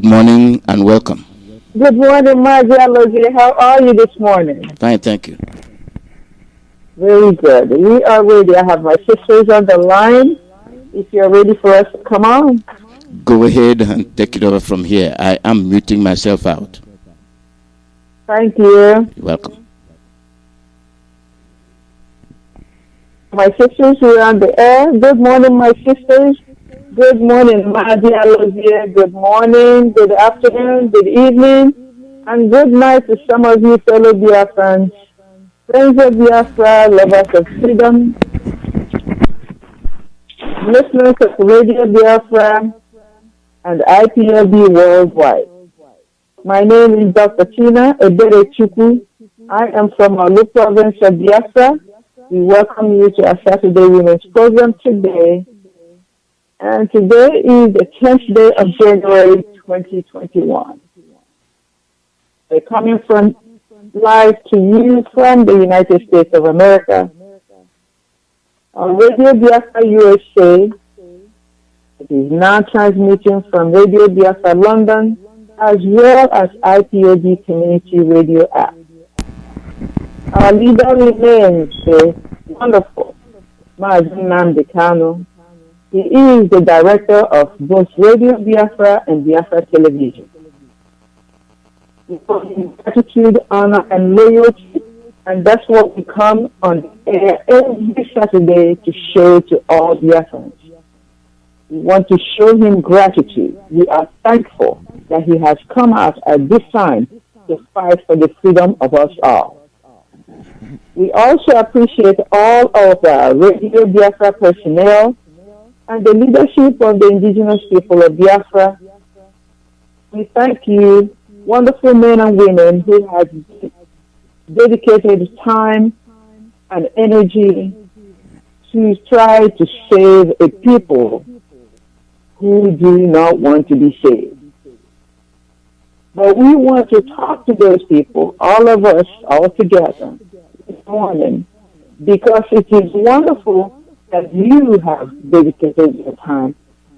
Good morning and welcome. Good morning, my dear Lizzie. How are you this morning? Fine, thank you. Very good. We are ready. I have my sisters on the line. If you're ready for us to come on. Go ahead and take it over from here. I am muting myself out. Thank you. You're welcome. My sisters who are on the air. Good morning, my sisters. Good morning, my dear Lizzie. Good morning, good afternoon, good evening, and good night to some of you fellow Biafrans. Friends of Biafra, lovers of freedom, listeners of Radio Biafra, and IPLB worldwide. My name is Dr. Tina Ebere-Chukwu. I am from Olu province of Biafra. We welcome you to our Saturday Women's Program today. And today is the 10th day of January 2021. We're coming from live to you from the United States of America. On Radio Biafra USA, it is now transmitting from Radio Biafra London, as well as IPOB Community Radio app. Our leader remains the wonderful Maazị Nnamdi Kanu. He is the director of both Radio Biafra and Biafra Television. We put in gratitude, honor, and loyalty, and that's what we come on the air every Saturday to show to all Biafrans. We want to show him gratitude. We are thankful that he has come out at this time to fight for the freedom of us all. We also appreciate all of our Radio Biafra personnel and the leadership of the indigenous people of Biafra. We thank you, wonderful men and women who have dedicated time and energy to try to save a people who do not want to be saved. But we want to talk to those people, all of us, all together, this morning, because it is wonderful that you have dedicated your time.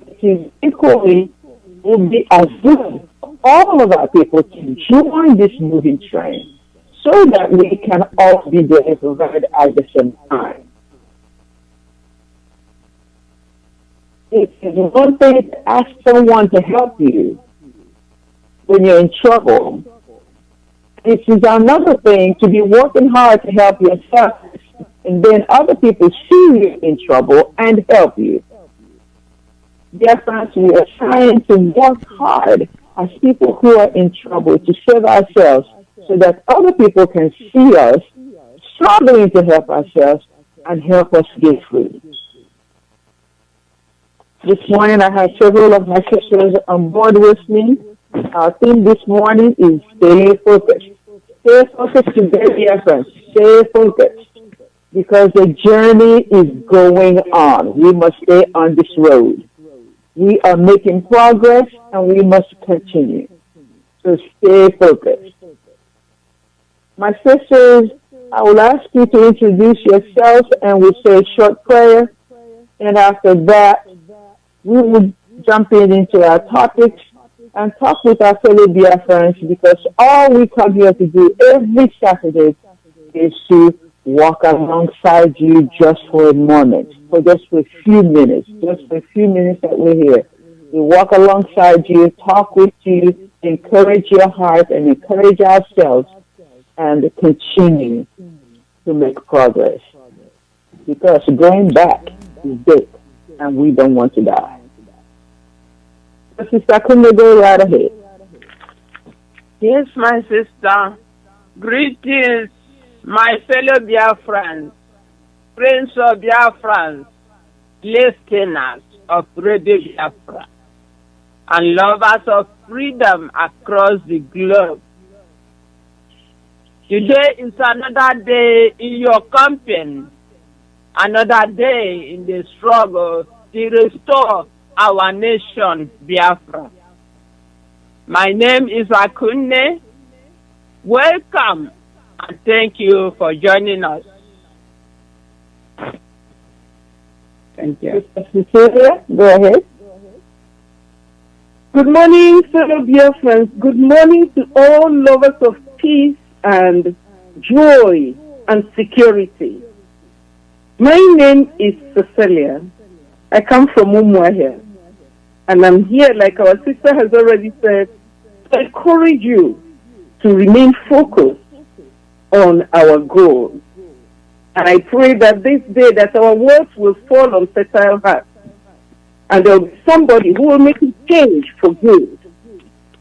It is equally will be as good for all of our people to join this moving train so that we can all be delivered at the same time. It is one thing to ask someone to help you when you're in trouble. It is another thing to be working hard to help yourself, and then other people see you in trouble and help you. Dear friends, we are trying to work hard as people who are in trouble to save ourselves so that other people can see us struggling to help ourselves and help us get free. This morning I have several of my sisters on board with me. Our theme this morning is stay focused. Stay focused today, dear friends. Stay focused. Because the journey is going on. We must stay on this road. We are making progress and we must continue. So stay focused. My sisters, I will ask you to introduce yourselves and we'll say a short prayer. And after that, we will jump into our topics and talk with our fellow Biafrans, because all we come here to do every Saturday is to walk alongside you just for a moment, for just a few minutes, that we're here. We walk alongside you, talk with you, encourage your heart and encourage ourselves, and continue to make progress. Because going back is death, and we don't want to die. Sister Kunde, go right ahead. Yes, my sister. Greetings, my fellow Biafrans, friends of Biafrans, listeners of Radio Biafra, and lovers of freedom across the globe. Today is another day in your company, another day in the struggle to restore our nation, Biafra. My name is Akunne. Welcome and thank you for joining us. Thank you. Cecilia, go ahead. Good morning, fellow dear friends. Good morning to all lovers of peace and joy and security. My name is Cecilia. I come from Umuahia. And I'm here, like our sister has already said, to encourage you to remain focused on our goals. And I pray that this day that our words will fall on fertile hearts. And there will be somebody who will make a change for good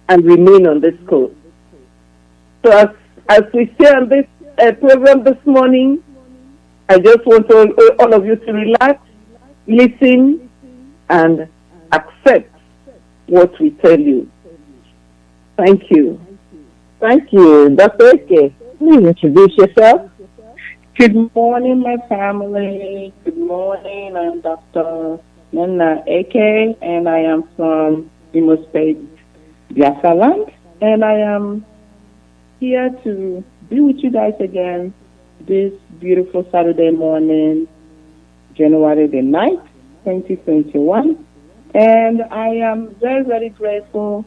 and remain on this course. So as we say on this program this morning, I just want all of you to relax, listen, and accept what we tell you. Thank you. Thank you. Dr. Eke, please introduce yourself. Good morning, my family. Good morning. I'm Dr. Nana Eke, and I am from Imo State, Biafra land, and I am here to be with you guys again this beautiful Saturday morning, January the 9th, 2021. And I am very, very grateful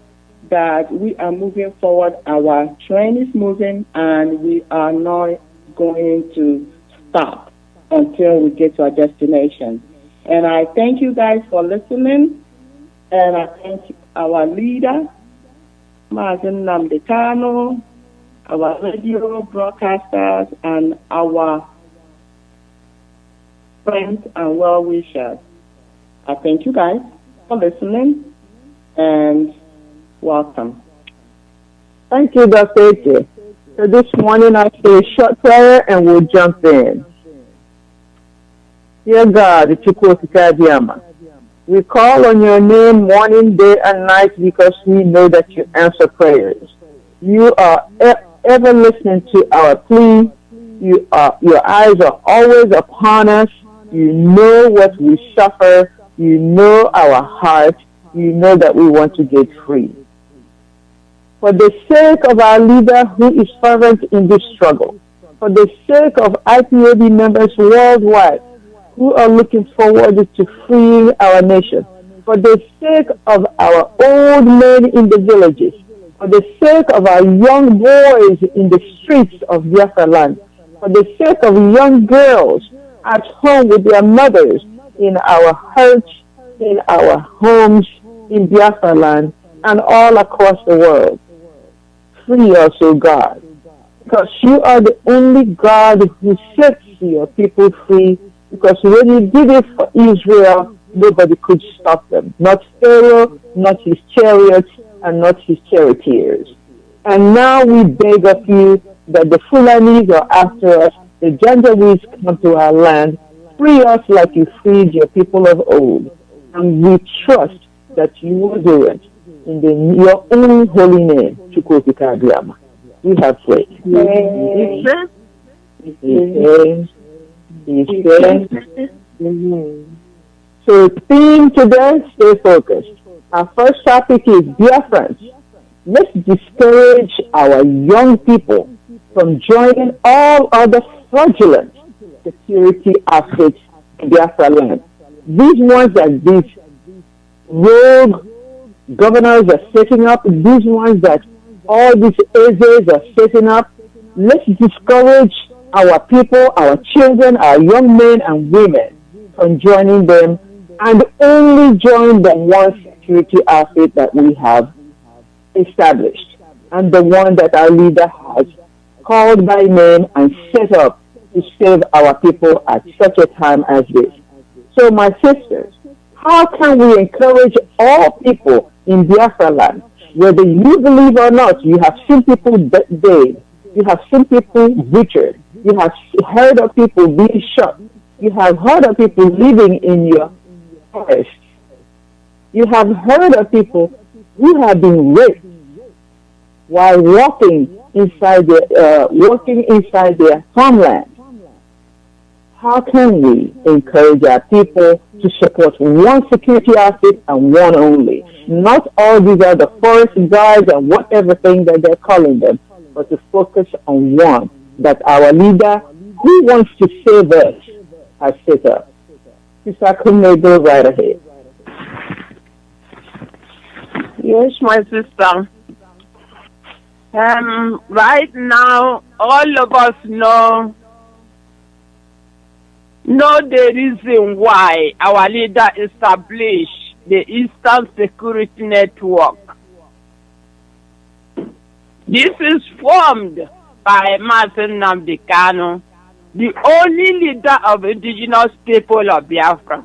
that we are moving forward. Our train is moving, and we are not going to stop until we get to our destination. And I thank you guys for listening, and I thank our leader, Mazen Namdekano, our radio broadcasters, and our friends and well-wishers. I thank you guys for listening, and welcome. Thank you, Dr. Eke. So this morning I say a short prayer and we'll jump in. Dear God, we call on your name morning, day, and night because we know that you answer prayers. You are ever listening to our plea. Your eyes are always upon us. You know what we suffer. You know our heart. You know that we want to get free. For the sake of our leader who is fervent in this struggle, for the sake of IPOB members worldwide who are looking forward to freeing our nation, for the sake of our old men in the villages, for the sake of our young boys in the streets of Biafra land, for the sake of young girls at home with their mothers in our hearts, in our homes, in Biafra land, and all across the world. Free us, O God, because you are the only God who sets your people free, because when you did it for Israel, nobody could stop them. Not Pharaoh, not his chariots, and not his charioteers. And now we beg of you that the Fulanis are after us, the Janjaweeds come to our land. Free us like you freed your people of old. And we trust that you will do it. In your own holy name, Chukwuka Abiyama. We have prayed. So theme today, stay focused. Our first topic is Biafrans. Let's discourage our young people from joining all other fraudulent security outfits in Biafra land. These ones that these rogue governors are setting up, these ones that all these Ezes are setting up. Let's discourage our people, our children, our young men and women from joining them, and only join the one security outfit that we have established, and the one that our leader has called by name and set up to save our people at such a time as this. So my sisters, how can we encourage all people in Biafra land, whether you believe or not? You have seen people dead. You have seen people butchered. You have heard of people being shot. You have heard of people living in your forest. You have heard of people who have been raped while walking inside their homeland. How can we encourage our people to support one security outfit and one only? Not all these other forest guards and whatever thing that they're calling them, but to focus on one that our leader, who wants to save us, has set up. Sister Kume, go right ahead. Yes, my sister. Right now, all of us know the reason why our leader established the Eastern Security Network. This is formed by Mazen Nnamdi Kanu, the only leader of indigenous people of Biafra.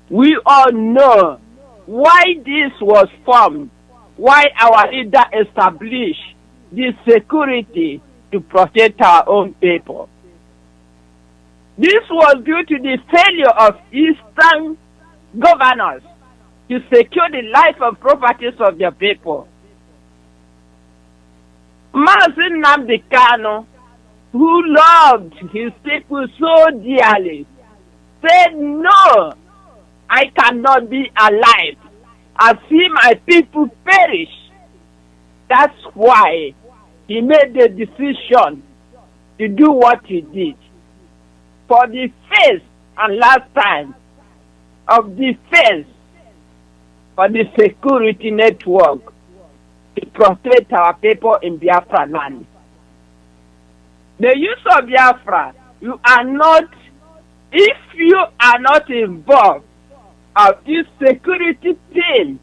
We all know why this was formed, why our leader established this security to protect our own people. This was due to the failure of Eastern governors to secure the life and properties of their people. Mazen Nnamdi Kanu, who loved his people so dearly, said, no, I cannot be alive. I see my people perish. That's why he made the decision to do what he did. For the first and last time of defense for the security network to protect our people in Biafra land. The use of Biafra, if you are not involved of this security team,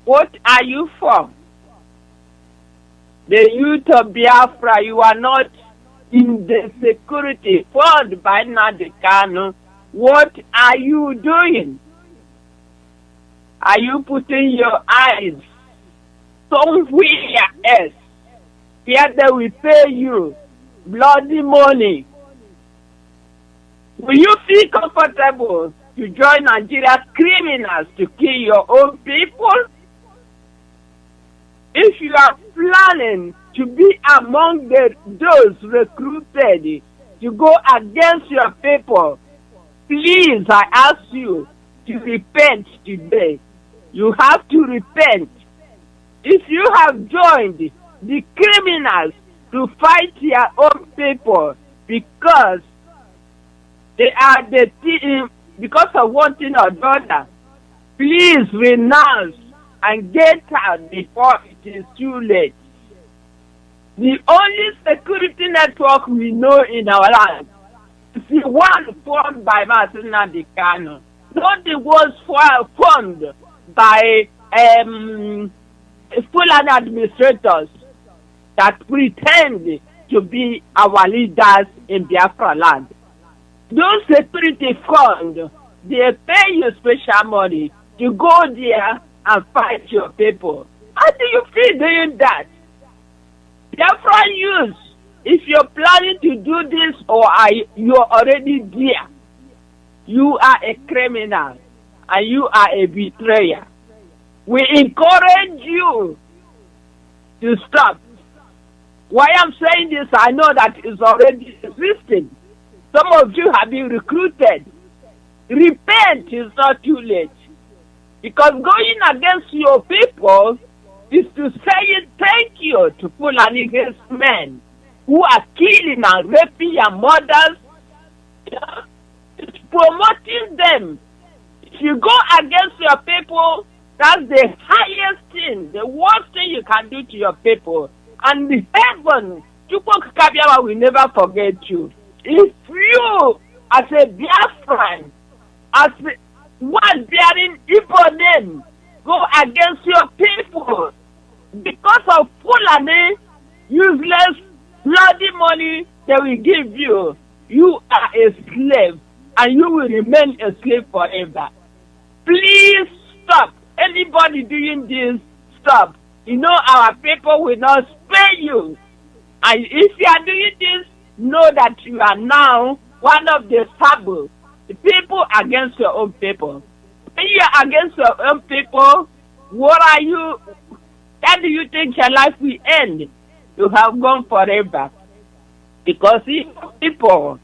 what are you for? The youth of Biafra, you are not in the security fund by Nnamdi Kanu. What are you doing? Are you putting your eyes somewhere else where they will pay you bloody money? Will you feel comfortable to join Nigeria's criminals to kill your own people? If you are planning to be among those recruited to go against your people, please, I ask you to repent today. You have to repent. If you have joined the criminals to fight your own people because they are because of one thing or another, please renounce and get out before it is too late. The only security network we know in our land is the one formed by Mazen Nnamdi Kanu, not the ones formed by Fulani administrators that pretend to be our leaders in Biafra land. Those security funds, they pay you special money to go there and fight your people. How do you feel doing that? Biafra youth, if you're planning to do this or you're already there, you are a criminal and you are a betrayer. We encourage you to stop. Why I'm saying this, I know that it's already existing. Some of you have been recruited. Repent is not too late. Because going against your people is to say thank you to Fulani men who are killing and raping your mothers. It's promoting them. If you go against your people, that's the highest thing, the worst thing you can do to your people. And the heaven, Chukwu Kabiama will never forget you. If you, as a Biafran, as one bearing Igbo name, go against your people because of Fulani useless bloody money they will give you, you are a slave and you will remain a slave forever. Please stop. Anybody doing this, stop. You know our people will not spare you. And if you are doing this, know that you are now one of the sabble, the people against your own people. When you are against your own people, what are you? How do you think your life will end? You have gone forever. Because if people,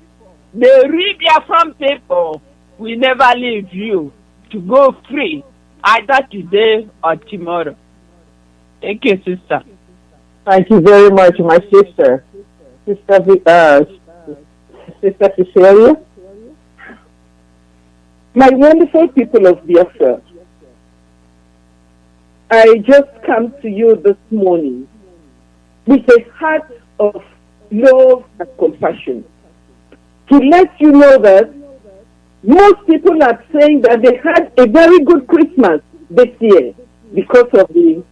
the real Biafran people, will never leave you to go free, either today or tomorrow. Thank you, sister. Thank you very much, my sister. Sister Cecilia. My wonderful people of Biafra, I just come to you this morning with a heart of love and compassion to let you know that most people are saying that they had a very good Christmas this year because of the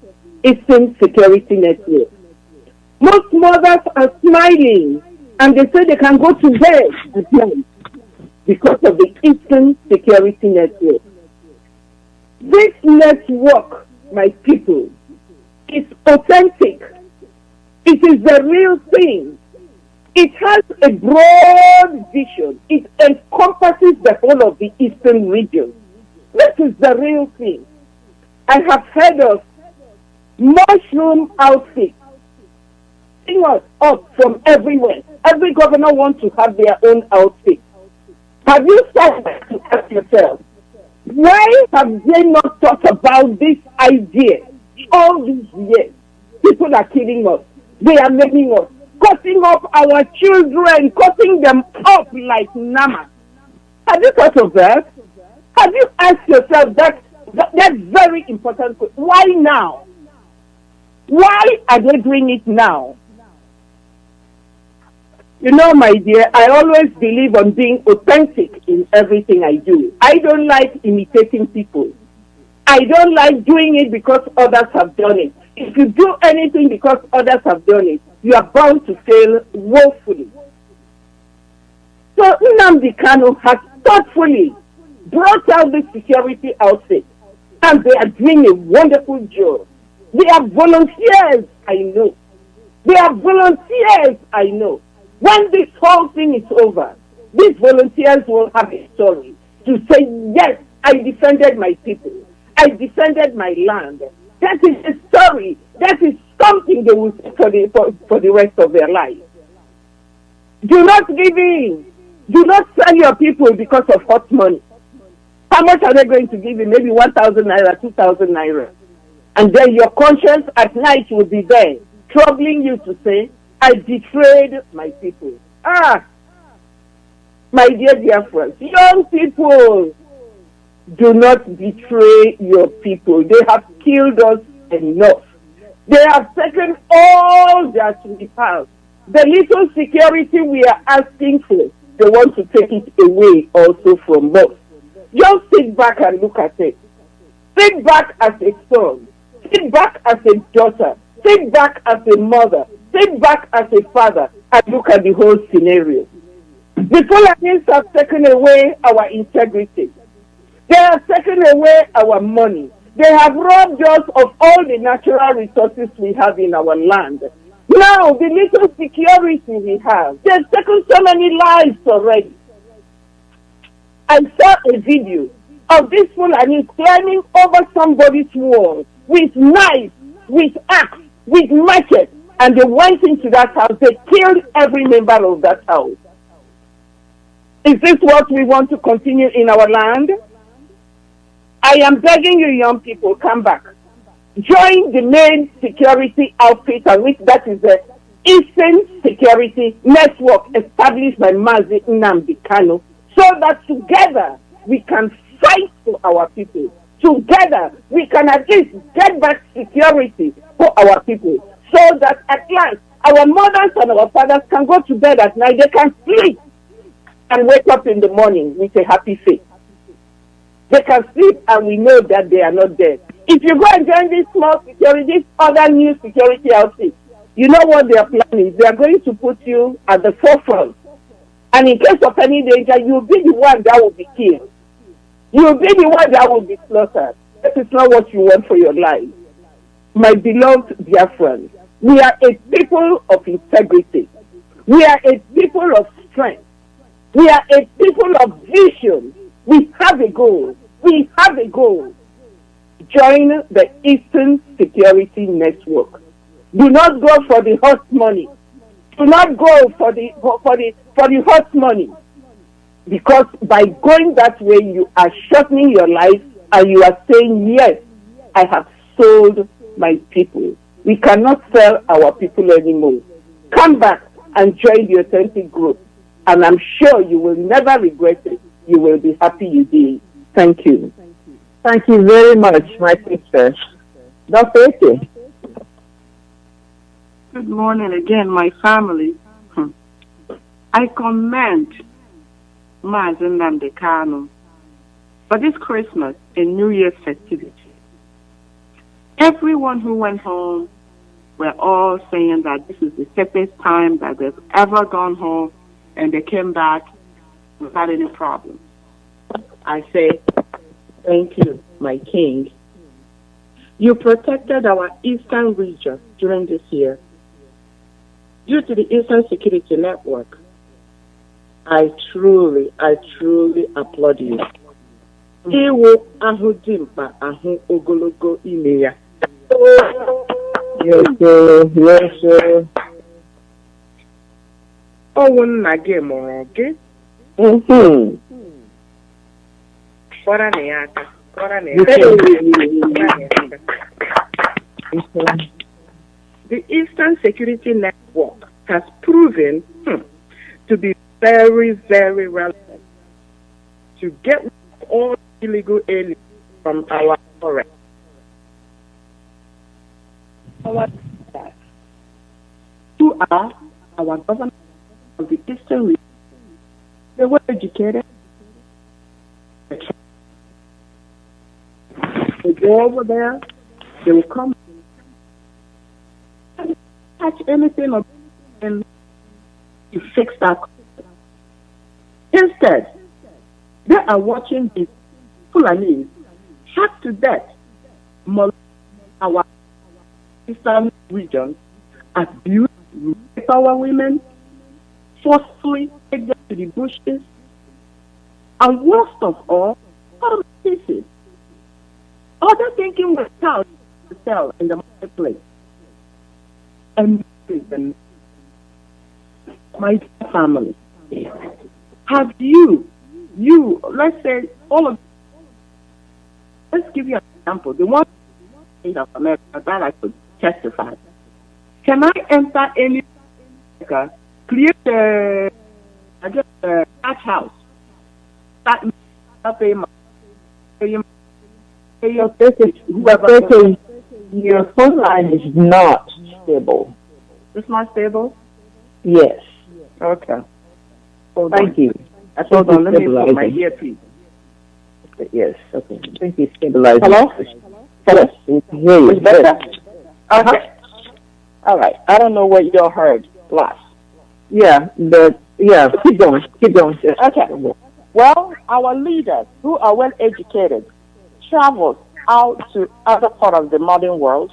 Eastern Security Network. Most mothers are smiling and they say they can go to bed at night because of the Eastern Security Network. This network, my people, is authentic. It is the real thing. It has a broad vision. It encompasses the whole of the Eastern region. This is the real thing. I have heard of mushroom outfits picking us up from everywhere. Every governor wants to have their own outfit. Have you started to ask yourself, why have they not thought about this idea all these years? People are killing us. They are making us, cutting up our children, cutting them up like nama. Have you thought of that? Have you asked yourself that's very important? Why now? Why are they doing it now? You know, my dear, I always believe on being authentic in everything I do. I don't like imitating people. I don't like doing it because others have done it. If you do anything because others have done it, you are bound to fail woefully. So Nnamdi Kanu has thoughtfully brought out this security outfit, and they are doing a wonderful job. They are volunteers, I know. They are volunteers, I know. When this whole thing is over, these volunteers will have a story to say, yes, I defended my people. I defended my land. That is a story. That is something they will say for the rest of their life. Do not give in. Do not sell your people because of hot money. How much are they going to give you? Maybe 1,000 naira, 2,000 naira. And then your conscience at night will be there, troubling you to say, I betrayed my people. My dear Biafrans, young people, do not betray your people. They have killed us enough. They have taken all that we have. The little security we are asking for, they want to take it away also from us. Just sit back and look at it. Sit back as a son. Sit back as a daughter. Sit back as a mother. Sit back as a father and look at the whole scenario. The Fulanis have taken away our integrity. They have taken away our money. They have robbed us of all the natural resources we have in our land. Now, the little security we have, they've taken so many lives already. I saw a video of this Fulani climbing over somebody's wall with knife, with axe, with machete, and they went into that house. They killed every member of that house. Is this what we want to continue in our land? I am begging you, young people, come back. Join the main security outfit, and which that is the Eastern Security Network established by Mazi Nnamdi Kanu, so that together we can fight for our people. Together we can at least get back security for our people, so that at last our mothers and our fathers can go to bed at night. They can sleep and wake up in the morning with a happy face. They can sleep and we know that they are not dead. If you go and join this small security, this other new security outfit, you know what their plan is. They are going to put you at the forefront. And in case of any danger, you will be the one that will be killed. You will be the one that will be slaughtered. That is not what you want for your life. My beloved Biafrans, we are a people of integrity. We are a people of strength. We are a people of vision. We have a goal. We have a goal. Join the Eastern Security Network. Do not go for the hot money. Do not go for the hot money. Because by going that way, you are shortening your life and you are saying, yes, I have sold my people. We cannot sell our people anymore. Come back and join the authentic group. And I'm sure you will never regret it. You will be happy you did. Thank you. Thank you very much, my sister. Dr. Eke. Good morning again, my family. I commend Mazen Namdekano for this Christmas and New Year's festivity. Everyone who went home were all saying that this is the safest time that they've ever gone home, and they came back without any problems. I say, thank you, my king. You protected our eastern region during this year. Due to the Eastern Security Network, I truly applaud you. Iwo ahu dimpa ahu ogologo ime ya. Yes, sir. Yes, sir. Owo nna gị mụrụ gị. Kọrọ na ya aka. Kọrọ na ya aka. The Eastern Security Network has proven to be very, very relevant to get all illegal aliens from our forest. Who are our governors of the Eastern region? They were educated. They go over there, they will come, touch anything and to fix that. Instead, they are watching the Fulani hack to death, molest our Eastern region, abuse, rape our women, forcefully take them to the bushes, and worst of all, cut them to pieces. Other thinking was cows to sell in the marketplace. And my family, have you, let's say, all of, let's give you an example. The one state of America that I could testify. Can I enter any America, create a cash house, start paying my Your phone line is not stable. It's not stable? Yes. Okay. Thank you. Hold on, let me put my earpiece. Yes, okay. I think he's stabilizing. Hello? Hello? Hear you. Is better? Okay. All right. I don't know what you all heard last. Yeah, but keep going. Keep going. Okay. Well, our leaders who are well educated travel out to other parts of the modern world,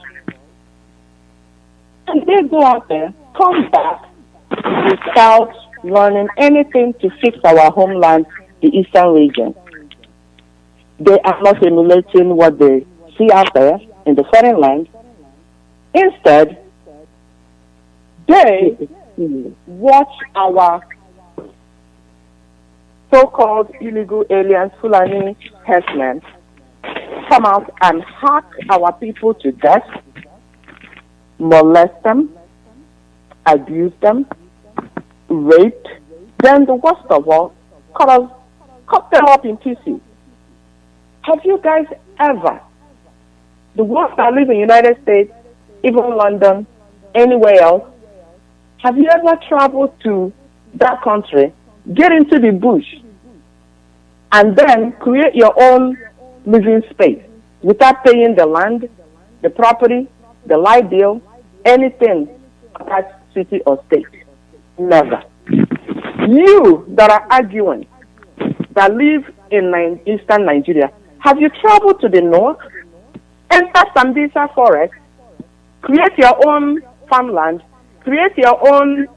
and they go out there, come back without learning anything to fix our homeland, the Eastern region. They are not emulating what they see out there in the foreign land. Instead, they watch our so-called illegal aliens, Fulani herdsmen, come out and hack our people to death, molest them, abuse them, rape, then the worst of all, cut them up in pieces. Have you guys ever, the ones that live in the United States, even London, anywhere else, have you ever traveled to that country, get into the bush, and then create your own living space without paying the land, the property, the light bill, anything of that city or state? Never. You that are arguing, that live in Eastern Nigeria, have you traveled to the north, enter Sambisa forest, create your own farmland, create your own,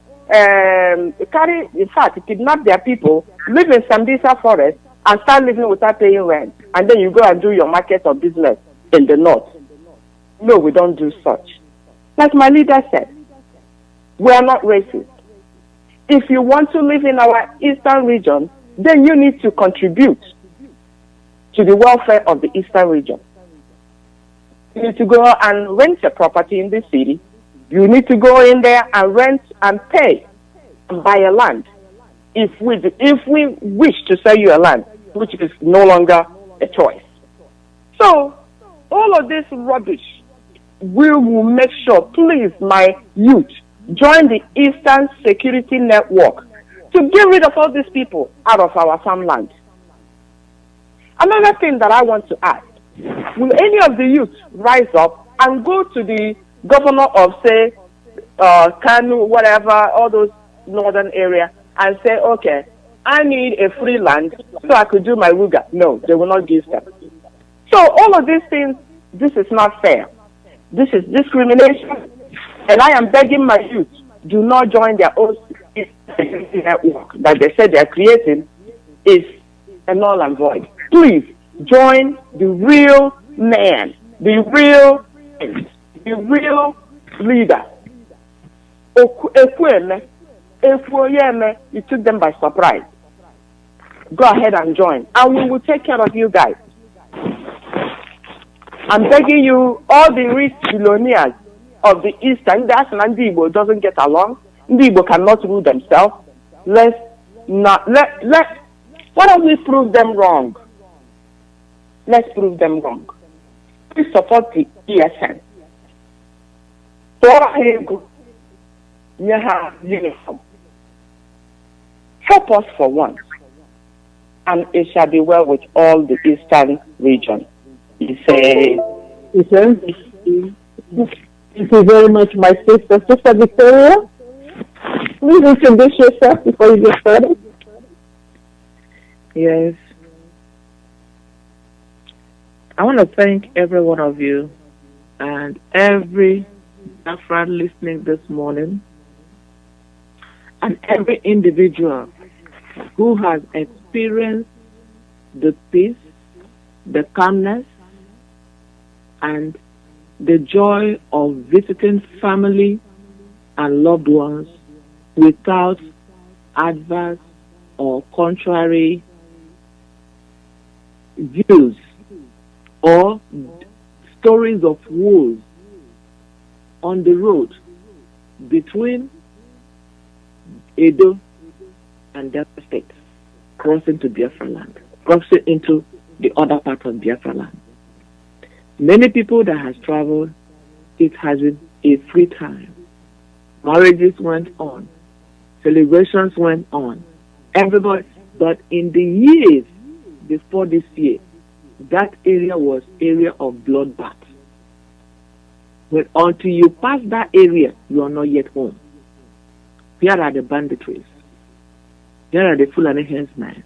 kidnap their people, live in Sambisa forest, and start living without paying rent, and then you go and do your market or business in the north? No, we don't do such. Like my leader said, we are not racist. If you want to live in our Eastern region, then you need to contribute to the welfare of the Eastern region. You need to go and rent a property in the city. You need to go in there and rent and pay and buy a land. If we wish to sell you a land, which is no longer a choice. So all of this rubbish we will make sure, please, my youth, join the Eastern Security Network to get rid of all these people out of our farmland. Another thing that I want to ask, will any of the youth rise up and go to the governor of, say, Kanu, whatever, all those northern area, and say, okay, I need a free land so I could do my ruga? No, they will not give them. So all of these things, this is not fair. This is discrimination, and I am begging my youth, do not join their own security network that they said they are creating is a null and void. Please join the real man, the real leader. You took them by surprise. Go ahead and join, and we will take care of you guys. I'm begging you, all the rich billionaires of the Eastern, that's Nandi Igbo doesn't get along. Nandi Igbo cannot rule themselves. What if we prove them wrong? Let's prove them wrong. Please support the ESN. Uniform. Help us for once, and it shall be well with all the Eastern region. Thank you very much, my sister. Sister Victoria, please introduce yourself before you get started. Yes. I want to thank every one of you and every Biafran listening this morning, and every individual who has experienced the peace, the calmness, and the joy of visiting family and loved ones without adverse or contrary views or stories of wars on the road between Edo and Delta State, crossing to Biafra land, crossing into the other part of Biafra land. Many people that has traveled, it has been a free time. Marriages went on, celebrations went on. Everybody, but in the years before this year, that area was area of bloodbath. But until you pass that area, you are not yet home. Here are the banditries. Here are the Fulani henchmen.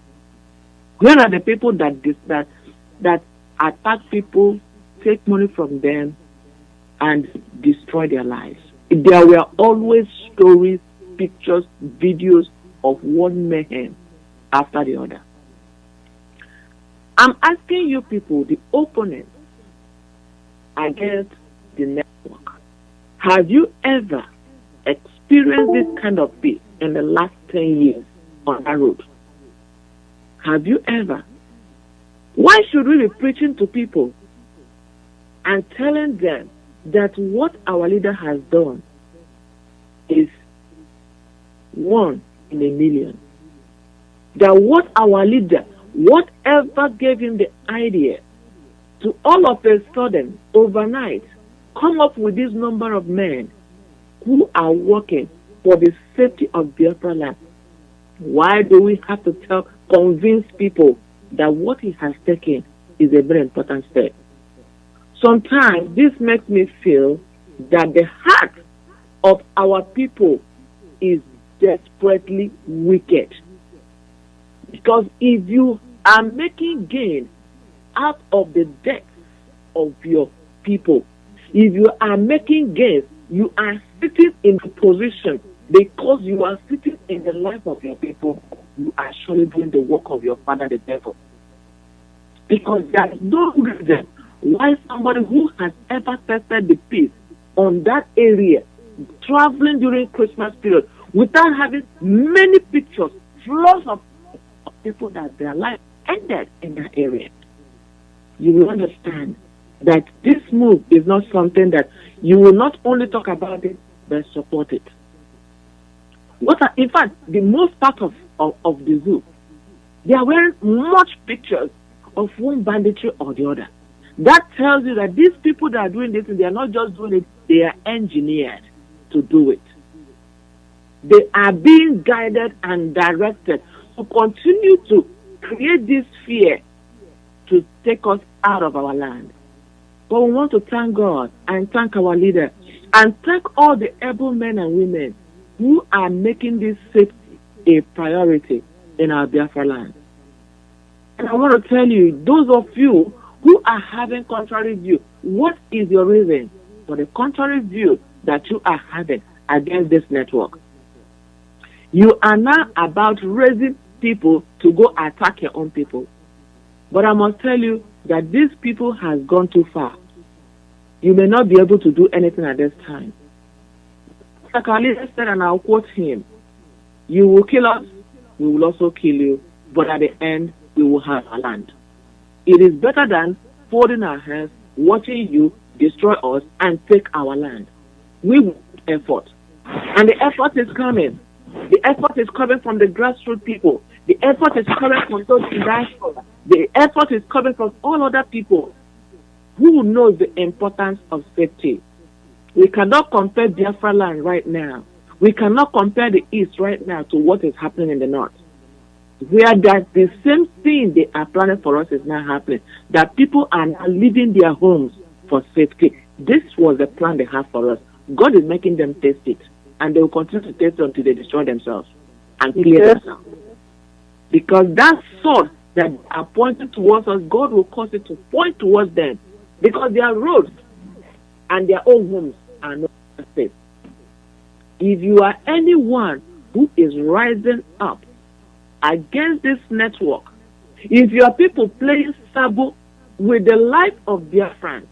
Here are the people that attack people, take money from them, and destroy their lives. There were always stories, pictures, videos of one mayhem after the other. I'm asking you people, the opponents against the network, have you ever experienced this kind of peace in the last 10 years on that road? Have you ever? Why should we be preaching to people and telling them that what our leader has done is one in a million? That what our leader, whatever gave him the idea to all of a sudden, overnight, come up with this number of men who are working for the safety of Biafra land? Why do we have to convince people that what he has taken is a very important step? Sometimes this makes me feel that the heart of our people is desperately wicked. Because if you are making gain out of the death of your people, if you are making gains, you are sitting in the position because you are sitting in the life of your people, you are surely doing the work of your father, the devil. Because there is no reason why somebody who has ever tested the peace on that area, traveling during Christmas period, without having many pictures, flows of people that their life ended in that area, you will understand that this move is not something that you will not only talk about it, but support it. In fact, the most part of the zoo, they are wearing much pictures of one banditry or the other. That tells you that these people that are doing this, they are not just doing it, they are engineered to do it. They are being guided and directed to continue to create this fear to take us out of our land. But we want to thank God and thank our leader and thank all the able men and women who are making this safety a priority in our Biafra land. And I want to tell you, those of you who are having contrary view, what is your reason for the contrary view that you are having against this network? You are now about raising people to go attack your own people. But I must tell you that these people has gone too far. You may not be able to do anything at this time. Like our leader said, and I'll quote him, you will kill us, we will also kill you, but at the end, we will have our land. It is better than folding our hands, watching you destroy us and take our land. We will effort. And the effort is coming. The effort is coming from the grassroots people. The effort is coming from those in diaspora. The effort is coming from all other people who knows the importance of safety. We cannot compare Biafra land right now. We cannot compare the East right now to what is happening in the North. Where that the same thing they are planning for us is now happening. That people are now leaving their homes for safety. This was the plan they have for us. God is making them taste it. And they will continue to taste it until they destroy themselves and clear themselves. Because that sword that are pointing towards us, God will cause it to point towards them. Because their roads and their own homes are not safe. If you are anyone who is rising up against this network, if you are people playing sabo with the life of Biafran,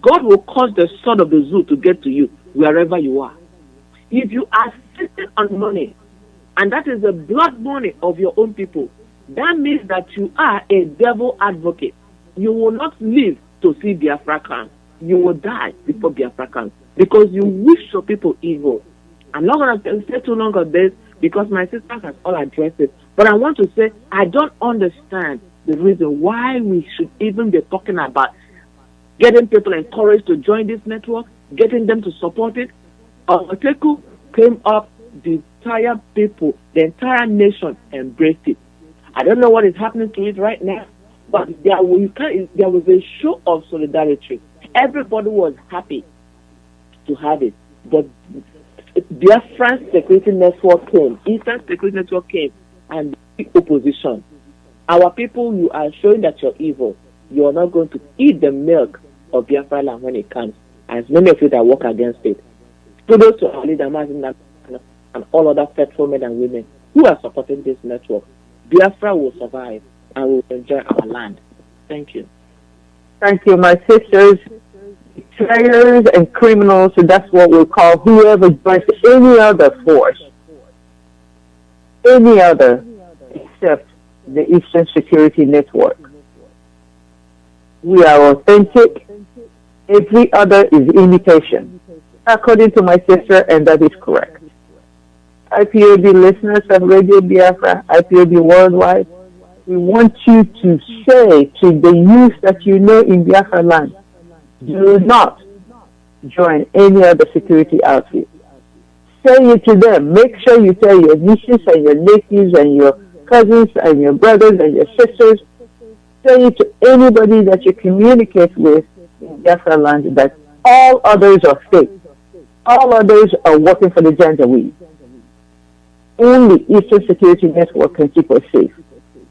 God will cause the sword of the zoo to get to you wherever you are. If you are sitting on money, and that is the blood money of your own people, that means that you are a devil advocate. You will not live to see Biafra come. You will die before Biafra comes because you wish your people evil. I'm not going to say too long on this because my sister has all addressed it. But I want to say I don't understand the reason why we should even be talking about getting people encouraged to join this network, getting them to support it. Oteku came up, the entire people, the entire nation embraced it. I don't know what is happening to it right now, but there was a show of solidarity. Everybody was happy to have it. But Biafran Security Network came, Eastern Security Network came, and the opposition. Our people, you are showing that you're evil. You are not going to eat the milk of Biafra land when it comes, as many of you that work against it. Kudos to our leader, and all other faithful men and women who are supporting this network. Biafra will survive and will enjoy our land. Thank you. Thank you, my sisters. Betrayers and criminals, so that's what we'll call whoever joins any other force, any other except the Eastern Security Network. We are authentic. Every other is imitation, according to my sister, and that is correct. IPOB listeners of Radio Biafra, IPOB Worldwide, we want you to say to the youth that you know in Biafra land, do not join any other security outfit. Say it to them. Make sure you tell your nieces and your nephews and your cousins and your brothers and your sisters. Say it to anybody that you communicate with in Biafra land that all others are fake. All others are working for the Janjaweed. Only Eastern Security Network can keep us safe.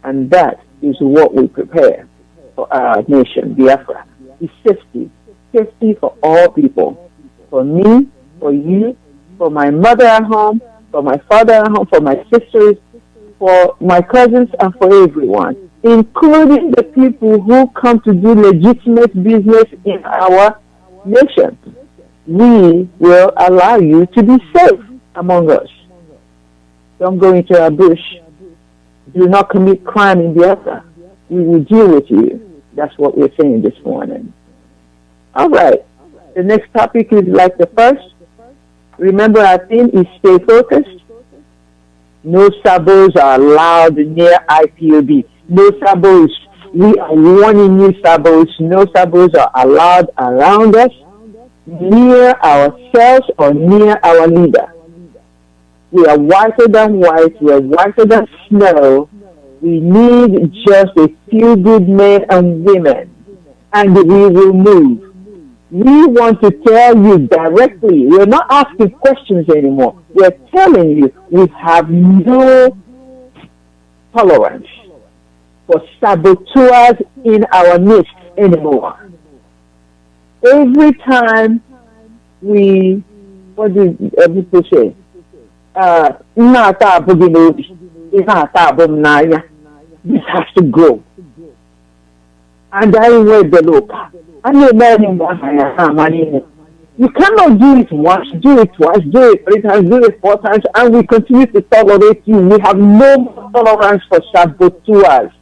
And that is what we prepare for our nation, Biafra. It's safety. Safety for all people. For me, for you, for my mother at home, for my father at home, for my sisters, for my cousins, and for everyone, including the people who come to do legitimate business in our nation. We will allow you to be safe among us. Don't go into a bush. Do not commit crime in Biafra. We will deal with you. That's what we're saying this morning. All right. The next topic is like the first. Remember, our theme is stay focused. No sabos are allowed near IPOB. No sabos. we are warning you, Sabos. No Sabos are allowed around us, near ourselves or near our leader. We are whiter than white. We are whiter than snow. We need just a few good men and women, and we will move. We want to tell you directly. We're not asking questions anymore. We're telling you we have no tolerance for saboteurs in our midst anymore. Every time what did people say? This has to go. And I read the look. You cannot do it once, do it twice, do it 3 times, do it 4 times, and we continue to tolerate you. We have no more tolerance for saboteurs.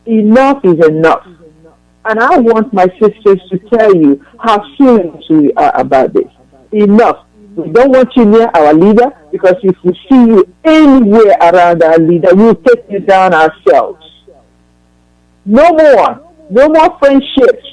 Enough is enough. And I want my sisters to tell you how serious we are about this. Enough. We don't want you near our leader, because if we see you anywhere around our leader, we'll take you down ourselves. No more. No more friendships.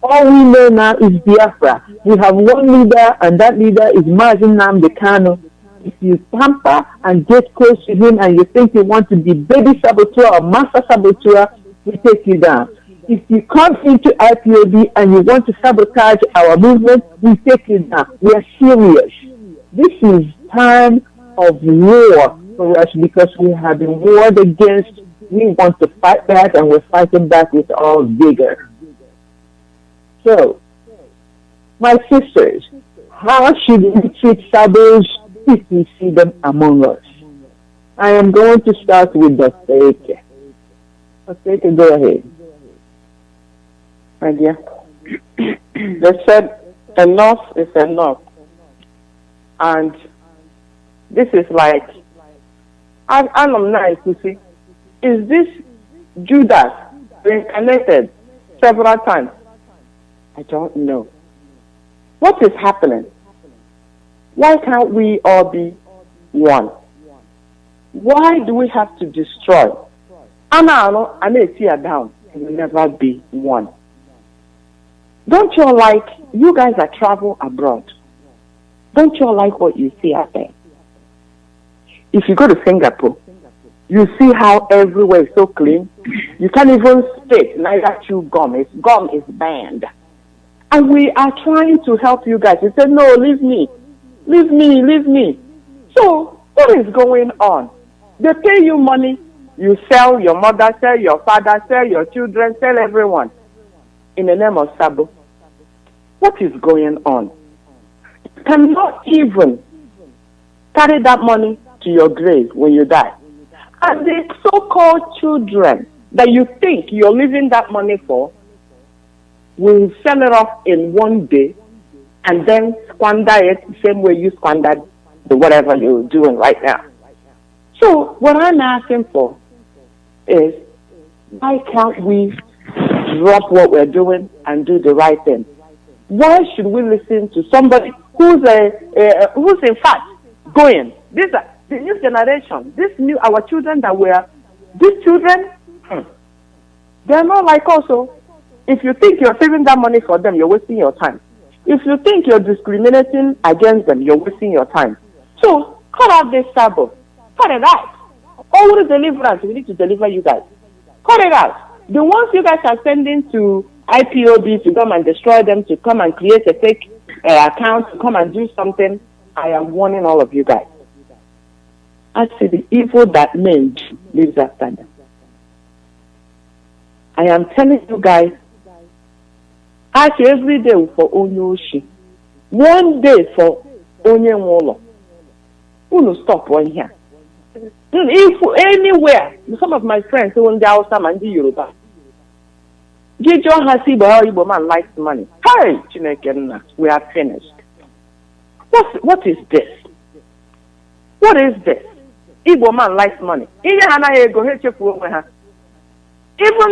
All we know now is Biafra. We have one leader, and that leader is Mazin Namdekano. If you tamper and get close to him and you think you want to be baby saboteur or master saboteur, we take you down. If you come into IPOB and you want to sabotage our movement, we take you down. We are serious. This is time of war for us, because we have been warred against. We want to fight back, and we're fighting back with all vigor. So, my sisters, how should we treat sabos if we see them among us? I am going to start with Dr. Eke. Dr. Eke, go ahead. My dear, they said enough is enough. And this is like, I'm nice to see. Is this Judas reincarnated several times? I don't know. What is happening? Why can't we all be one? Why do we have to destroy? Anna, tear down. We will never be one. Don't you like, you guys are travel abroad. Don't you like what you see out there? If you go to Singapore, you see how everywhere is so clean. You can't even spit, neither chew gum. Gum is banned. And we are trying to help you guys. You said, no, leave me. Leave me, leave me. So, what is going on? They pay you money. You sell your mother, sell your father, sell your children, sell everyone. In the name of Sabo. What is going on? You cannot even carry that money to your grave when you die. And the so-called children that you think you're leaving that money for will sell it off in one day and then squander it the same way you squandered the whatever you're doing right now. So what I'm asking for is, why can't we drop what we're doing and do the right thing? Why should we listen to somebody who's in fact going? These are the new generation. Our children these children, they're not like us. So if you think you're saving that money for them, you're wasting your time. If you think you're discriminating against them, you're wasting your time. So cut out this Sabo. Cut it out. All the deliverance, we need to deliver you guys. Cut it out. The ones you guys are sending to IPOB to come and destroy them, to come and create a fake account, to come and do something, I am warning all of you guys. I see the evil that men lives after them. I am telling you guys, actually every day for Onyoshi, one day for Onyenwolo. Who will stop one here? If anywhere, some of my friends who want the Hausa and the Yoruba, Gijo Hasiba Igbo man likes money. Hey, Chineke, we are finished. What is this? What is this? Igbo man likes money. Even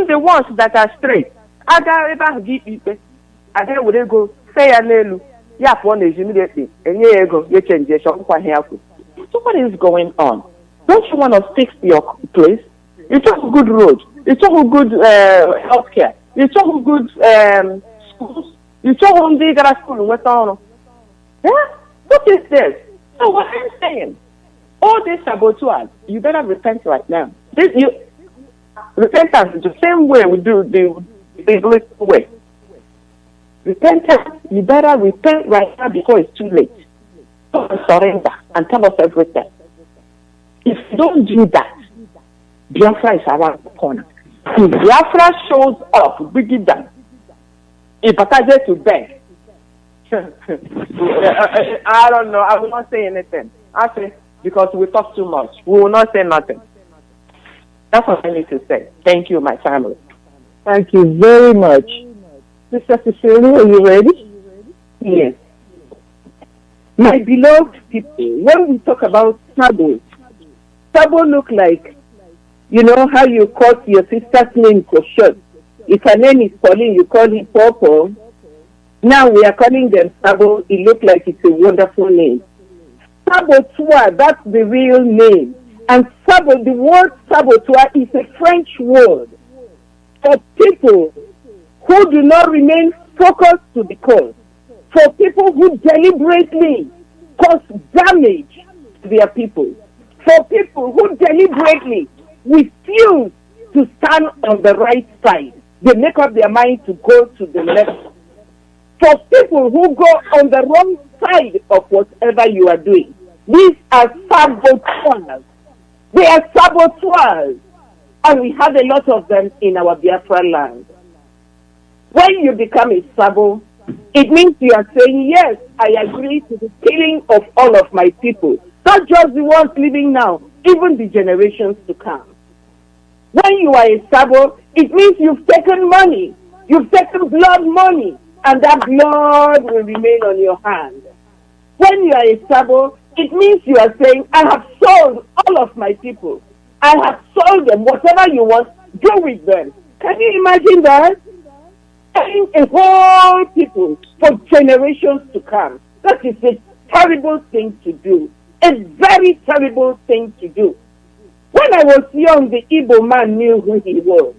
the ones that are straight, Ada would go say anelu, yap one is immediately, and ye go, you change your shop. So what is going on? Don't you want to fix your place? You took a good road. You talk good healthcare. You talk good schools. You talk big school. What's on? Yeah? What is this? So what I'm saying, all this sabotage, you better repent right now. Repentance is the same way we do the biblical way. Repentance, you better repent right now before it's too late. Surrender and tell us everything. If you don't do that, Biafra is around the corner. If Biafra shows up, big it down. If I to beg, I don't know. I will not say anything. Actually, because we talk too much, we will not say nothing. That's what I need to say. Thank you, my family. Thank you very much. Sister Cecilia, are you ready? Yes. My beloved people, when we talk about Sabo look like, you know how you call your sister's name for short. If her name is Pauline, you call him Popo. Now we are calling them Sabo. It looks like it's a wonderful name. Saboteur, that's the real name. And the word saboteur is a French word for people who do not remain focused to the cause, for people who deliberately cause damage to their people, for people who deliberately refuse to stand on the right side. They make up their mind to go to the left. For people who go on the wrong side of whatever you are doing. These are saboteurs. They are saboteurs. And we have a lot of them in our Biafra land. When you become a sabo, it means you are saying, yes, I agree to the killing of all of my people. Not just the ones living now, even the generations to come. When you are a sabo, it means you've taken money. You've taken blood money. And that blood will remain on your hand. When you are a sabo, it means you are saying, I have sold all of my people. I have sold them. Whatever you want, do with them. Can you imagine that? Selling a whole people for generations to come. That is a terrible thing to do. A very terrible thing to do. When I was young, the Igbo man knew who he was.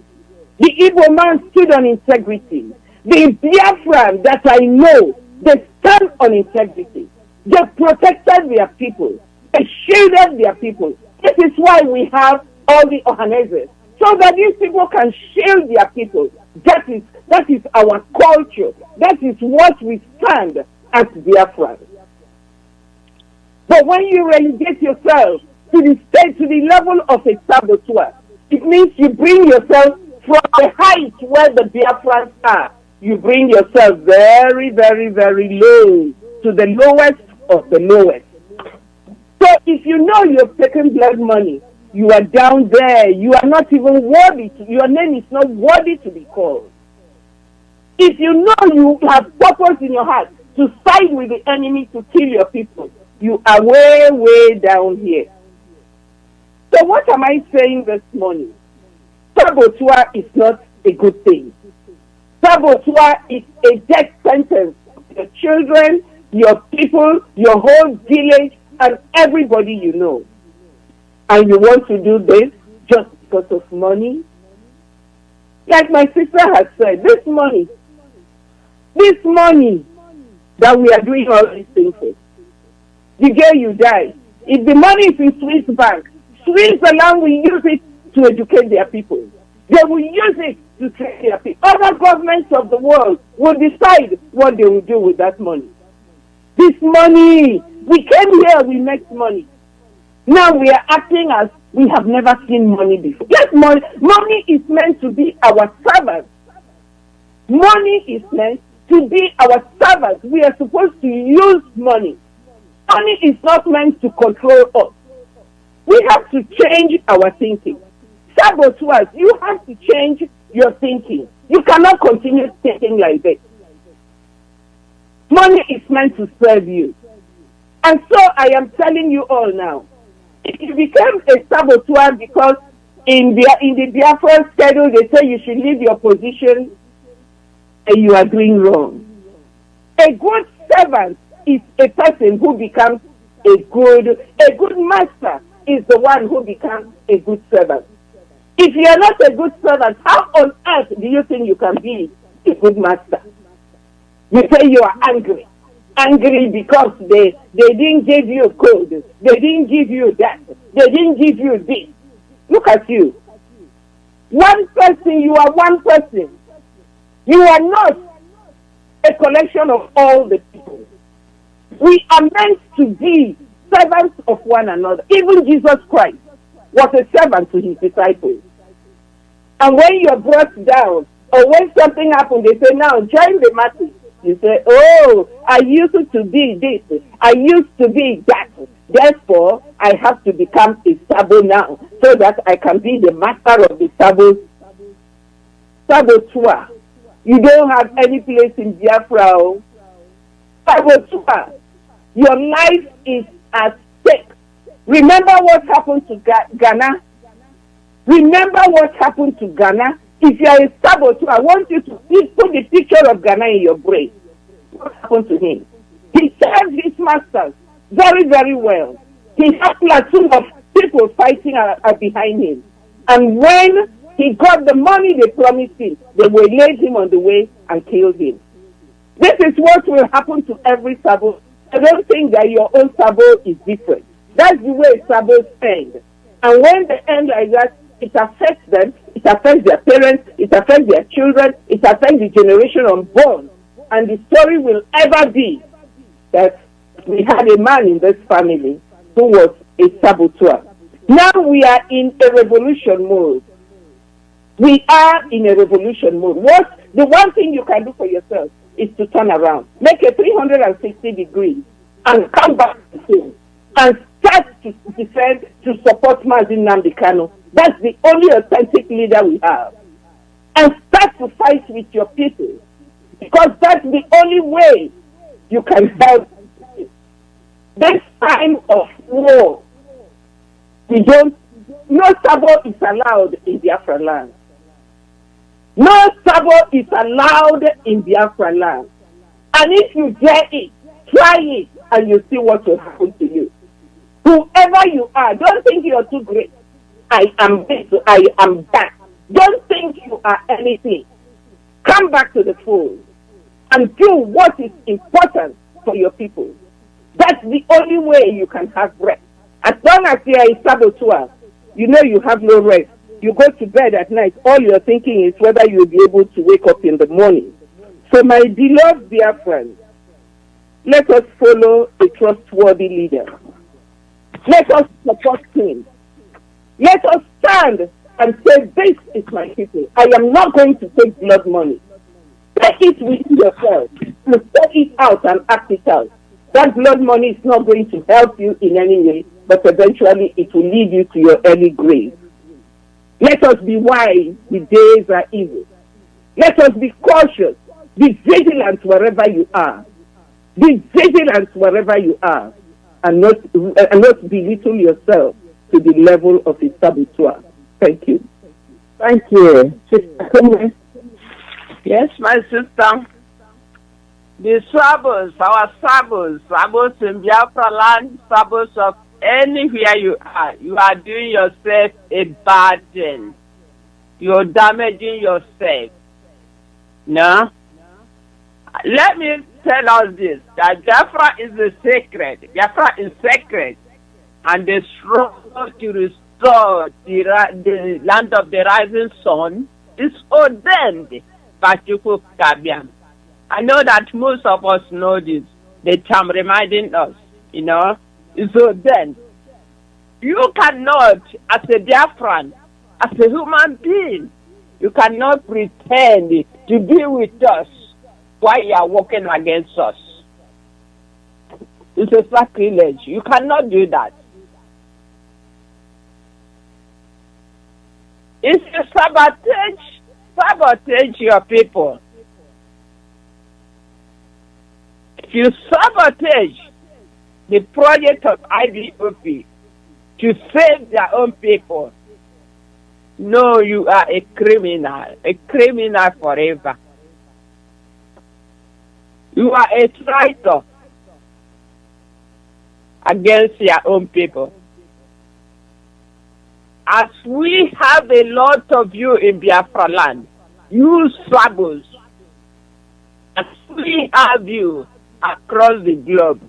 The Igbo man stood on integrity. The Biafran that I know, they stand on integrity. They protected their people. They shielded their people. This is why we have all the Ohanezes, so that these people can shield their people. That is our culture. That is what we stand as Biafran. But when you relegate yourself to the state, to the level of a saboteur, it means you bring yourself from the height where the Biafrans are. You bring yourself very, very, very low to the lowest of the lowest. So if you know you've taken blood money, you are down there. You are not even worthy. Your name is not worthy to be called. If you know you have purpose in your heart to side with the enemy to kill your people, you are way, way down here. So what am I saying this morning? Saboteur is not a good thing. Saboteur is a death sentence. Your children, your people, your whole village, and everybody you know. And you want to do this just because of money? Like my sister has said, this money that we are doing all these things with, the day you die, if the money is in Swiss bank, Switzerland will use it to educate their people. They will use it to train their people. Other governments of the world will decide what they will do with that money. This money, we came here, we make money. Now we are acting as we have never seen money before. Yes, money is meant to be our servant. Money is meant to be our servant. We are supposed to use money. Money is not meant to control us. We have to change our thinking. Saboteurs, you have to change your thinking. You cannot continue thinking like this. Money is meant to serve you. And so I am telling you all now, if you become a saboteur because in the Biafran schedule they say you should leave your position, and you are doing wrong. A good servant is a person who becomes a good master is the one who becomes a good servant. If you are not a good servant, how on earth do you think you can be a good master? You say you are angry. Angry because they didn't give you a code. They didn't give you that. They didn't give you this. Look at you. One person, you are one person. You are not a collection of all the people. We are meant to be servants of one another. Even Jesus Christ was a servant to his disciples. And when you're brought down, or when something happens, they say, now join the masses. You say, oh, I used to be this. I used to be that. Therefore, I have to become a sabo now, so that I can be the master of the saboteur. You don't have any place in Biafra. Saboteur. Your life is at stake. Remember what happened to Ghana? Remember what happened to Ghana? If you are a saboteur, I want you to put the picture of Ghana in your brain. What happened to him? He served his masters very, very well. He had a platoon of people fighting behind him. And when he got the money they promised him, they will lay him on the way and kill him. This is what will happen to every sabo. I don't think that your own sabo is different. That's the way sabos end. And when they end like that, it affects them, it affects their parents, it affects their children, it affects the generation unborn. And the story will ever be that we had a man in this family who was a saboteur. Now we are in a revolution mode. We are in a revolution mode. What the one thing you can do for yourself is to turn around, make a 360 degrees, and come back to home, and start to defend, to support Mazi Nnamdi Kanu. That's the only authentic leader we have. And start to fight with your people, because that's the only way you can help. This time of war, no sabo is allowed in Biafra land. No sabo is allowed in Biafra land. And if you dare it, try it, and you see what will happen to you. Whoever you are, don't think you are too great. I am this, I am that. Don't think you are anything. Come back to the fold and do what is important for your people. That's the only way you can have rest. As long as you are a saboteur, you know you have no rest. You go to bed at night, all you're thinking is whether you'll be able to wake up in the morning. So my beloved dear friends, let us follow a trustworthy leader. Let us support him. Let us stand and say, this is my people. I am not going to take blood money. Take it within yourself. And take it out and act it out. That blood money is not going to help you in any way, but eventually it will lead you to your early grave. Let us be wise. The days are evil. Let us be cautious. Be vigilant wherever you are. Be vigilant wherever you are, and not belittle yourself to the level of a saboteur. Thank you. Thank you. Sister, Yes, my sister. The sabos, our sabos in Biafra land, sabos of anywhere you are doing yourself a bad thing. You're damaging yourself. No? Let me tell us this, that Biafra is a sacred. Biafra is sacred. And the struggle to restore the land of the rising sun is ordained by Chukwu Kabiam. I know that most of us know this. The term reminding us, it's ordained. You cannot, as a Biafran, as a human being, you cannot pretend to be with us while you are working against us. It's a sacrilege. You cannot do that. It's a sabotage your people. If you sabotage the project of IBOP to save their own people, no, you are a criminal forever. You are a traitor against your own people. as we have a lot of you in Biafra land, you Sabos, as we have you across the globe,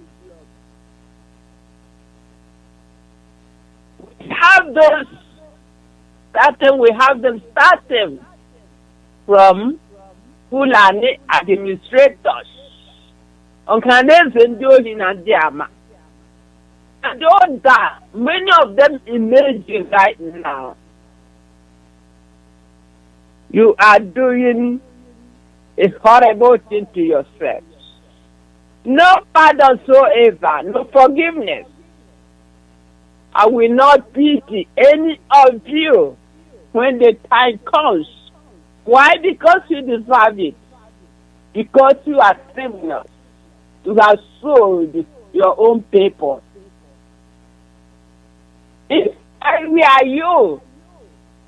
we have those starting, we have them starting from Fulani administrators. And many of them emerging right now. You are doing a horrible thing to yourselves. No pardon soever, no forgiveness. I will not pity any of you when the time comes. Why? Because you deserve it. Because you are criminals. You have sold your own people. If I were you,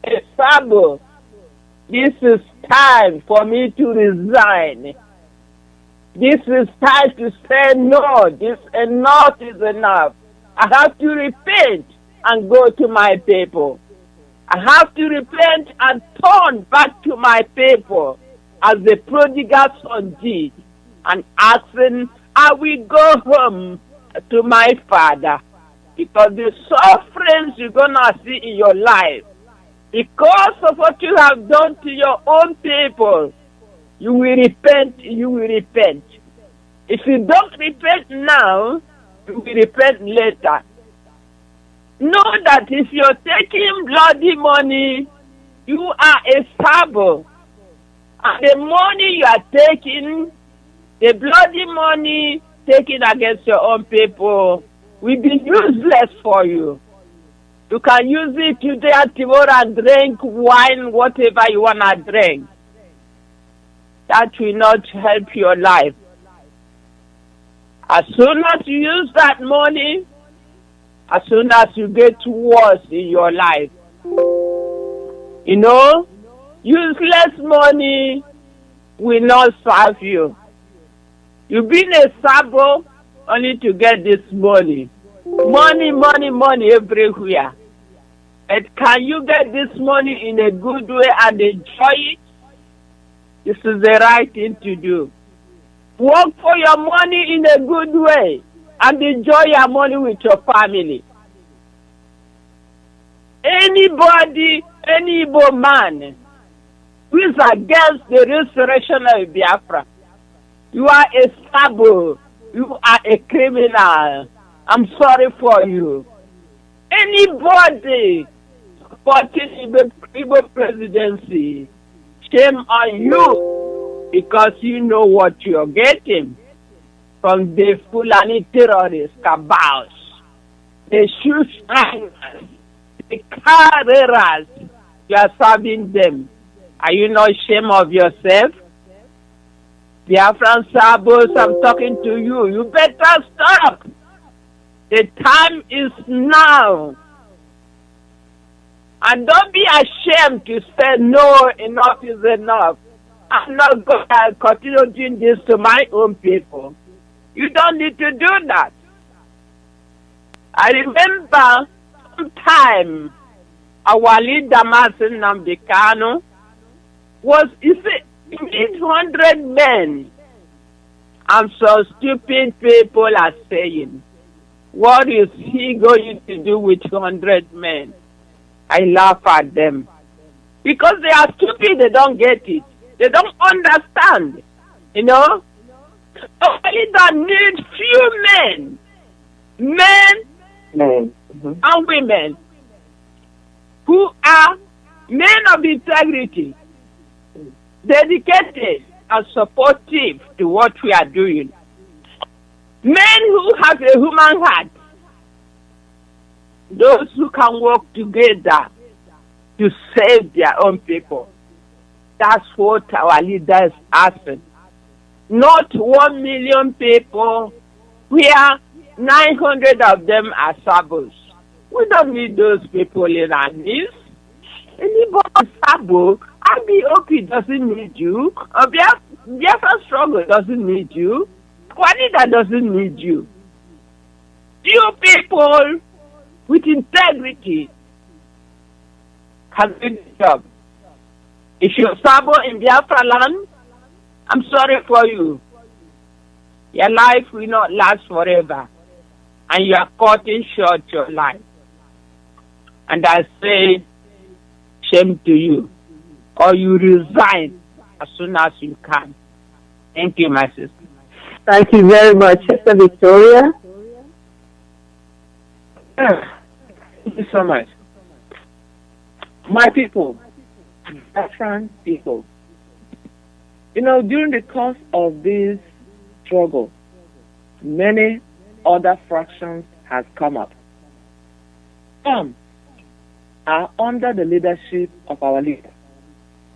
a Sabo, this is time for me to resign. This is time to say no. This enough is enough. I have to repent and go to my people. I have to repent and turn back to my people as the prodigal son did, and asking, I will go home to my father. Because the sufferings you're going to see in your life, because of what you have done to your own people, you will repent, you will repent. If you don't repent now, you will repent later. Know that if you're taking bloody money, you are a Sabo. And the money you are taking, the bloody money taken against your own people, will be useless for you. You can use it today and tomorrow and drink wine, whatever you want to drink. That will not help your life. As soon as you use that money, as soon as you get worse in your life, you know, useless money will not serve you. You've been a Sabo only to get this money. Money, money, money everywhere. And can you get this money in a good way and enjoy it? This is the right thing to do. Work for your money in a good way and enjoy your money with your family. Anybody, any Igbo man who is against the restoration of Biafra, you are a Sabo. You are a criminal. I'm sorry for you. Anybody supporting Igbo presidency, shame on you, because you know what you're getting from the Fulani terrorist cabals, the shoeshiners, the carreras. You are serving them. Are you not ashamed of yourself? Biafran Sabos, I'm talking to you. You better stop. The time is now. And don't be ashamed to say, no, enough is enough. I'm not going to continue doing this to my own people. You don't need to do that. I remember sometime our leader, Masin Namdekano, was, you see, 800 men. And so stupid people are saying, what is he going to do with 200 men? I laugh at them. Because they are stupid, they don't get it. They don't understand. You know? Only that need few men. Men and women who are men of integrity, dedicated and supportive to what we are doing. Men who have a human heart. Those who can work together to save their own people. That's what our leaders are asking. Not 1 million people, where 900 of them are Sabos. We don't need those people in our midst. Anybody Sabo, IBOP doesn't need you. Biafra Struggle doesn't need you. Juanita doesn't need you. You people with integrity, having a job. If you sabo in Biafra land, I'm sorry for you. Your life will not last forever. And you are cutting short your life. And I say, shame to you. Or you resign as soon as you can. Thank you, my sister. Thank you very much, Sister Victoria. Thank you so much. My people, Biafran people, during the course of this struggle, many other fractions has come up. Some are under the leadership of our leader,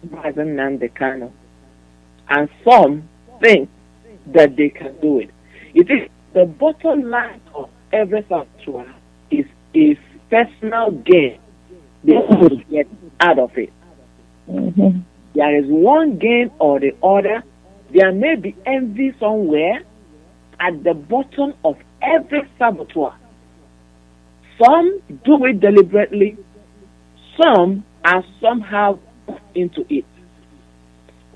Biafran Wonen, and some think that they can do it. It is the bottom line of every factor is a personal gain they want to get out of it. Mm-hmm. There is one gain or the other. There may be envy somewhere at the bottom of every saboteur. Some do it deliberately. Some are somehow into it.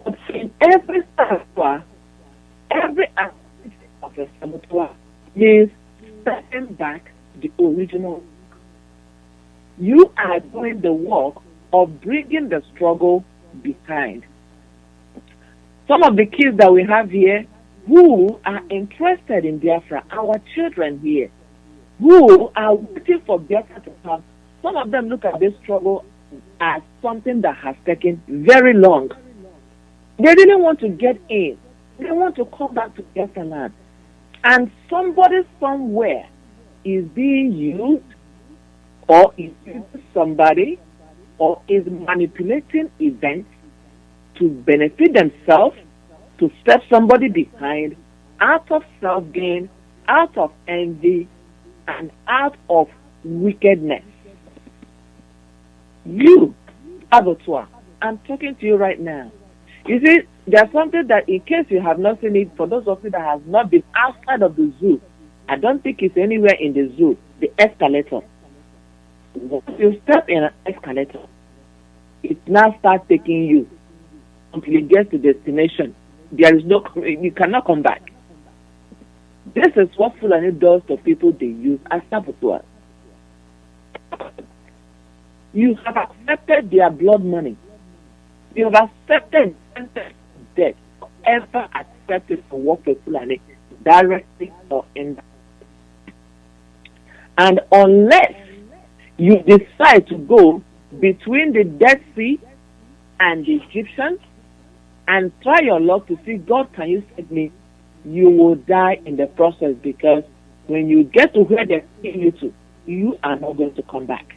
But in every saboteur, every aspect of a saboteur is stepping back the original. You are doing the work of bringing the struggle behind. Some of the kids that we have here who are interested in Biafra, our children here, who are waiting for Biafra to come, some of them look at this struggle as something that has taken very long. They didn't want to get in. They want to come back to Biafra land. And somebody somewhere is being used, or is using somebody, or is manipulating events to benefit themselves, to step somebody behind, out of self-gain, out of envy, and out of wickedness. You, saboteur, I'm talking to you right now. You see, there's something that, in case you have not seen it, for those of you that have not been outside of the zoo, I don't think it's anywhere in the zoo, the escalator. Once you step in an escalator, it now starts taking you until you get to destination. There is no, you cannot come back. This is what Fulani does to people they use as saboteurs. You have accepted their blood money. You have accepted death. Ever accepted to work with Fulani directly or indirectly. And unless you decide to go between the Dead Sea and the Egyptians and try your luck to see, God, can you save me? You will die in the process, because when you get to where they're taking you to, you are not going to come back.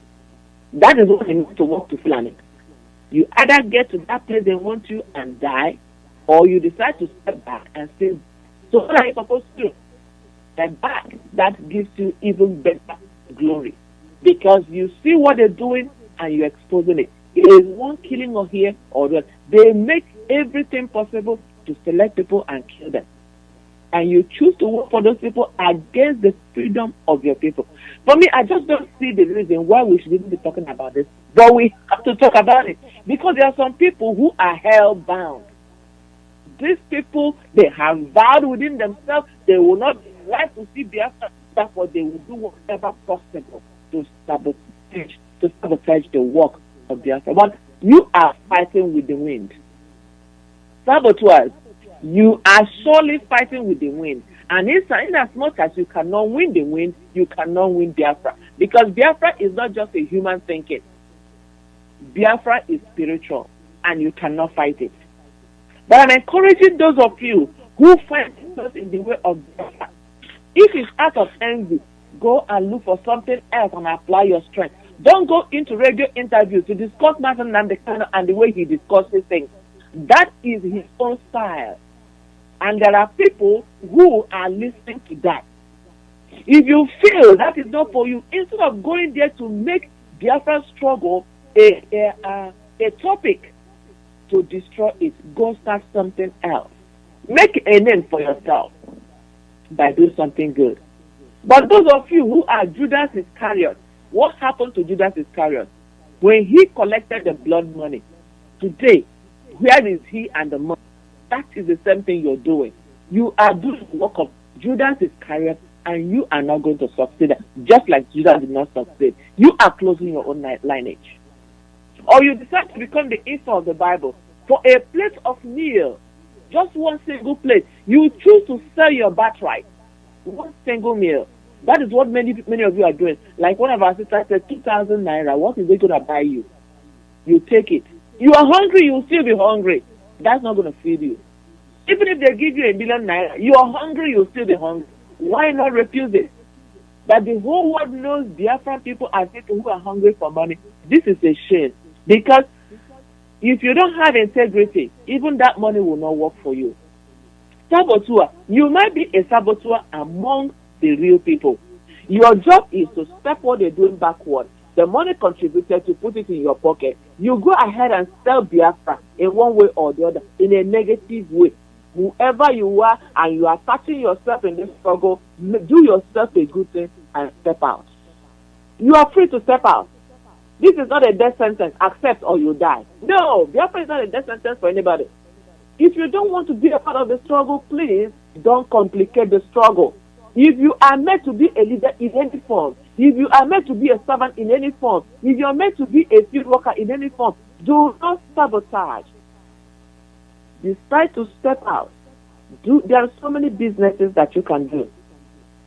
That is what you need to walk to Fulani. You either get to that place they want you and die, or you decide to step back and say, so what are you supposed to do? Step back. That gives you even better glory, because you see what they're doing and you're exposing it. It is one killing or here or there. They make everything possible to select people and kill them. And you choose to work for those people against the freedom of your people. For me, I just don't see the reason why we should even be talking about this. But we have to talk about it, because there are some people who are hell-bound. These people, they have vowed within themselves they will not like to see Biafra. Therefore, they will do whatever possible to sabotage the work of Biafra. But you are fighting with the wind. Saboteurs, you are surely fighting with the wind. And in as much as you cannot win the wind, you cannot win Biafra. Because Biafra is not just a human thinking. Biafra is spiritual, and you cannot fight it. But I'm encouraging those of you who find themselves in the way of Biafra. If it's out of envy, go and look for something else and apply your strength. Don't go into radio interviews to discuss Biafran and the way he discusses things. That is his own style. And there are people who are listening to that. If you feel that is not for you, instead of going there to make Biafran struggle a topic to destroy it, go start something else. Make a name for yourself by doing something good. But those of you who are Judas Iscariot, what happened to Judas Iscariot? When he collected the blood money, today, where is he and the money? That is the same thing you're doing. You are doing the work of Judas Iscariot, and you are not going to succeed, just like Judas did not succeed. You are closing your own lineage. Or you decide to become the Esau of the Bible. For a plate of meal, just one single plate, you choose to sell your birthright. One single meal. That is what many of you are doing. Like one of our sisters said, 2,000 naira, what is it going to buy you? You take it. You are hungry, you will still be hungry. That's not going to feed you. Even if they give you 1 million naira, you are hungry, you will still be hungry. Why not refuse it? That the whole world knows Biafran people are people who are hungry for money. This is a shame. Because if you don't have integrity, even that money will not work for you. Saboteur, you might be a saboteur among the real people. Your job is to step what they're doing backward. The money contributed to put it in your pocket. You go ahead and sell Biafra in one way or the other, in a negative way. Whoever you are and you are touching yourself in this struggle, do yourself a good thing and step out. You are free to step out. This is not a death sentence, accept or you die. No, Biafra is not a death sentence for anybody. If you don't want to be a part of the struggle, please don't complicate the struggle. If you are meant to be a leader in any form, if you are meant to be a servant in any form, if you are meant to be a field worker in any form, do not sabotage. Decide to step out. There are so many businesses that you can do.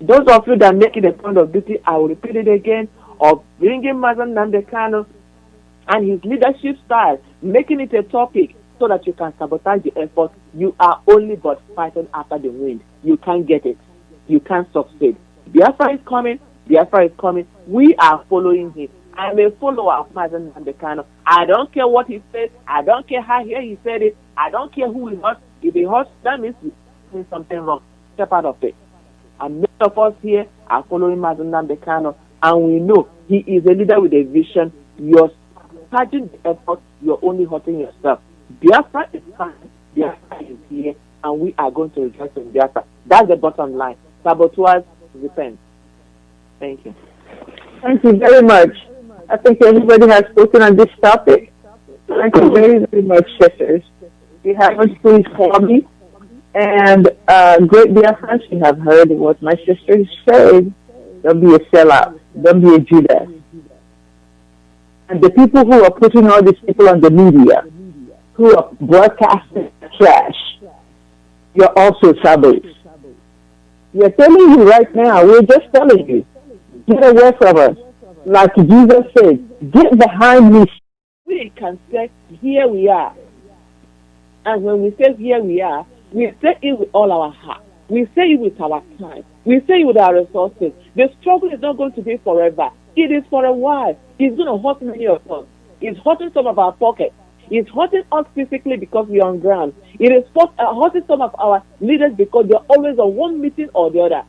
Those of you that make it a point of duty, I will repeat it again, of bringing Mazen Nandekano and his leadership style, making it a topic so that you can sabotage the effort. You are only but fighting after the wind. You can't get it. You can't succeed. Biafra is coming. Biafra is coming. We are following him. I'm a follower of Mazen Nandekano. I don't care what he said. I don't care how he said it. I don't care who he hurts. If he hurts, that means he's doing something wrong. Step out of it. And many of us here are following Mazen Nandekano, and we know he is a leader with a vision. You're starting the effort. You're only hurting yourself. Biafra is coming. Biafra is here, and we are going to rejoice in Biafra. That's the bottom line. Saboteurs, repent. Thank you. Thank you very much. I think everybody has spoken on this topic. Thank you very, very much, sisters. If you haven't, please call me. And great Biafrans, you have heard what my sisters said. Don't be a sellout. Don't be a Judas. And the people who are putting all these people on the media, who are broadcasting trash, you're also saboteurs. We're telling you right now, we're just telling you, get away from us. Like Jesus said, get behind me. We can say, here we are. And when we say here we are, we say it with all our heart. We say it with our time. We say it with our resources. The struggle is not going to be forever. It is for a while. It's going to hurt many of us. It's hurting some of our pockets. It's hurting us physically because we are on ground. It is hurting some of our leaders because they're always on one meeting or the other.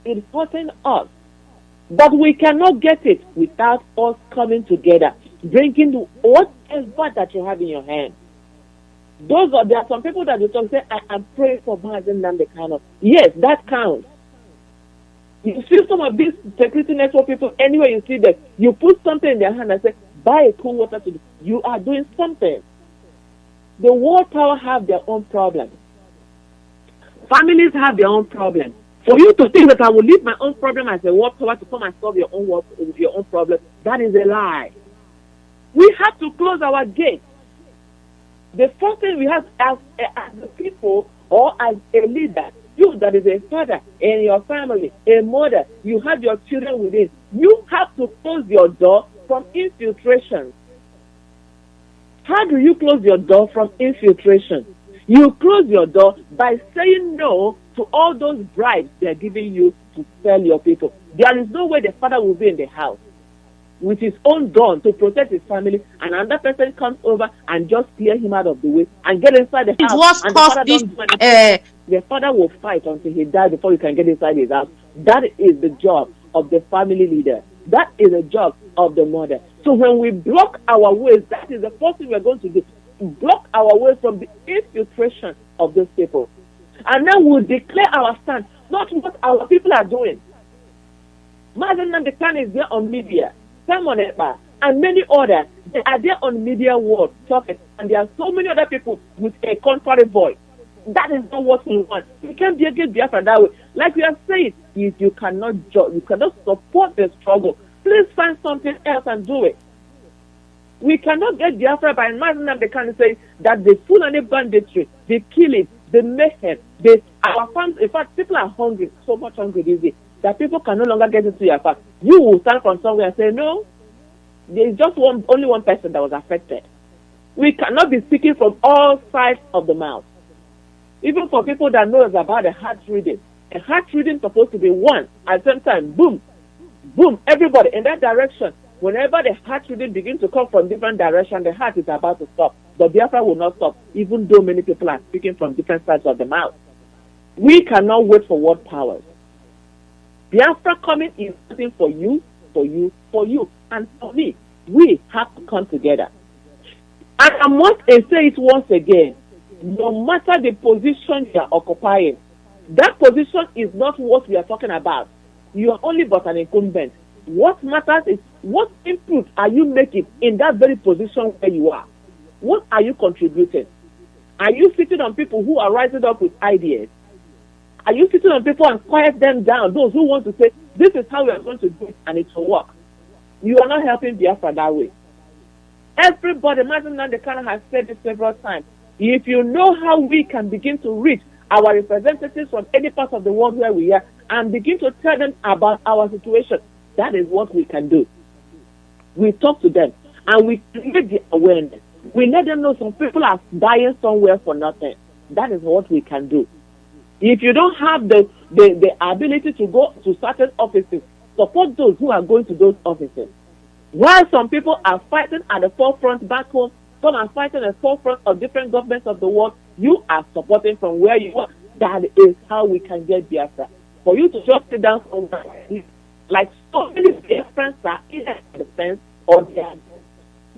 It's hurting us. But we cannot get it without us coming together, bringing whatever that you have in your hand. There are some people that will talk, say, I am praying for Mazen Nandekano. Yes, that counts. You see some of these security network people, anywhere you see them, you put something in their hand and say, buy a cool water to do. You are doing something. The world power have their own problems. Families have their own problems. For you to think that I will leave my own problem as a world power to come and solve your own problem, that is a lie. We have to close our gates. The first thing we have as the people or as a leader, you that is a father in your family, a mother, you have your children within, you have to close your door from infiltration. How do you close your door from infiltration? You close your door by saying no to all those bribes they are giving you to sell your people. There is no way the father will be in the house with his own gun to protect his family, and another person comes over and just clear him out of the way and get inside the house. And the father will fight until he dies before he can get inside his house. That is the job of the family leader. That is the job of the mother. So when we block our ways, that is the first thing we're going to do. Block our way from the infiltration of those people. And then we'll declare our stand, not what our people are doing. Mazen Nandekano is there on media, Simon Ekpa, and many others. They are there on media world talking, and there are so many other people with a contrary voice. That is not what we want. We can't be against Biafra that way. Like we are saying, if you cannot you cannot support the struggle, please find something else and do it. We cannot get Biafra by imagining that they can say that the Fulani banditry, the killing, the mayhem, our farms. In fact, people are hungry, so much hungry these days that people can no longer get into your farm. You will stand from somewhere and say, no, there is just only one person that was affected. We cannot be speaking from all sides of the mouth. Even for people that knows about the heart reading. A heart reading is supposed to be one. At the same time, boom, boom, everybody in that direction. Whenever the heart reading begins to come from different direction, the heart is about to stop. But Biafra will not stop, even though many people are speaking from different sides of the mouth. We cannot wait for world powers. Biafra coming is something for you, and for me. We have to come together. And I must say it once again. No matter the position you are occupying, that position is not what we are talking about. You are only but an incumbent. What matters is what input are you making in that very position where you are? What are you contributing? Are you sitting on people who are rising up with ideas? Are you sitting on people and quiet them down, those who want to say, this is how we are going to do it and it will work? You are not helping Biafra that way. Everybody, Martin Nandekana has said this several times. If you know how we can begin to reach our representatives from any part of the world where we are and begin to tell them about our situation, that is what we can do. We talk to them and we create the awareness. We let them know some people are dying somewhere for nothing. That is what we can do. If you don't have the ability to go to certain offices, support those who are going to those offices. While some people are fighting at the forefront back home, some are fighting at the forefront of different governments of the world, you are supporting from where you are. That is how we can get Biafra. For you to just sit down somewhere, like so many Biafrans are either in the fence or they are.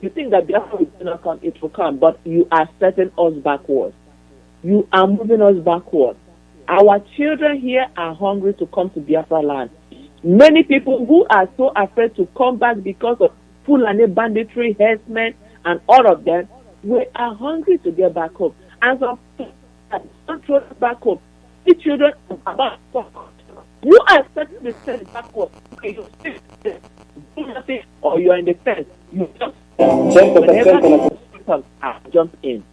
You think that Biafra will not come, it will come, but you are setting us backwards. You are moving us backwards. Our children here are hungry to come to Biafra land. Many people who are so afraid to come back because of Fulani banditry, herdsmen, and all of them, we are hungry to get back home. And some people don't throw back home. The children are about to come. You are expected to send backwards. Okay, you sit there, do nothing, or you are in the fence. You just jump in.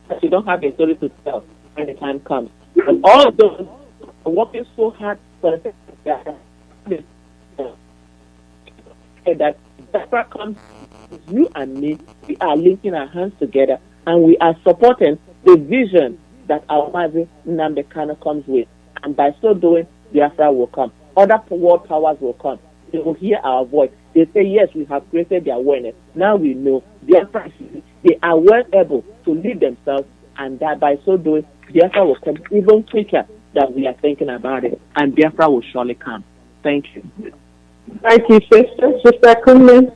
But you don't have a story to tell when the time comes. And all of those are working so hard for the that Biafra comes with you and me. We are linking our hands together and we are supporting the vision that our Mazi Nnamdi Kanu comes with. And by so doing, Biafra will come. Other world powers will come. They will hear our voice. They say, yes, we have created the awareness. Now we know Biafra, they are well able to lead themselves, and that by so doing, Biafra will come even quicker than we are thinking about it. And Biafra will surely come. Thank you. Thank you, sister. Sister Kunle.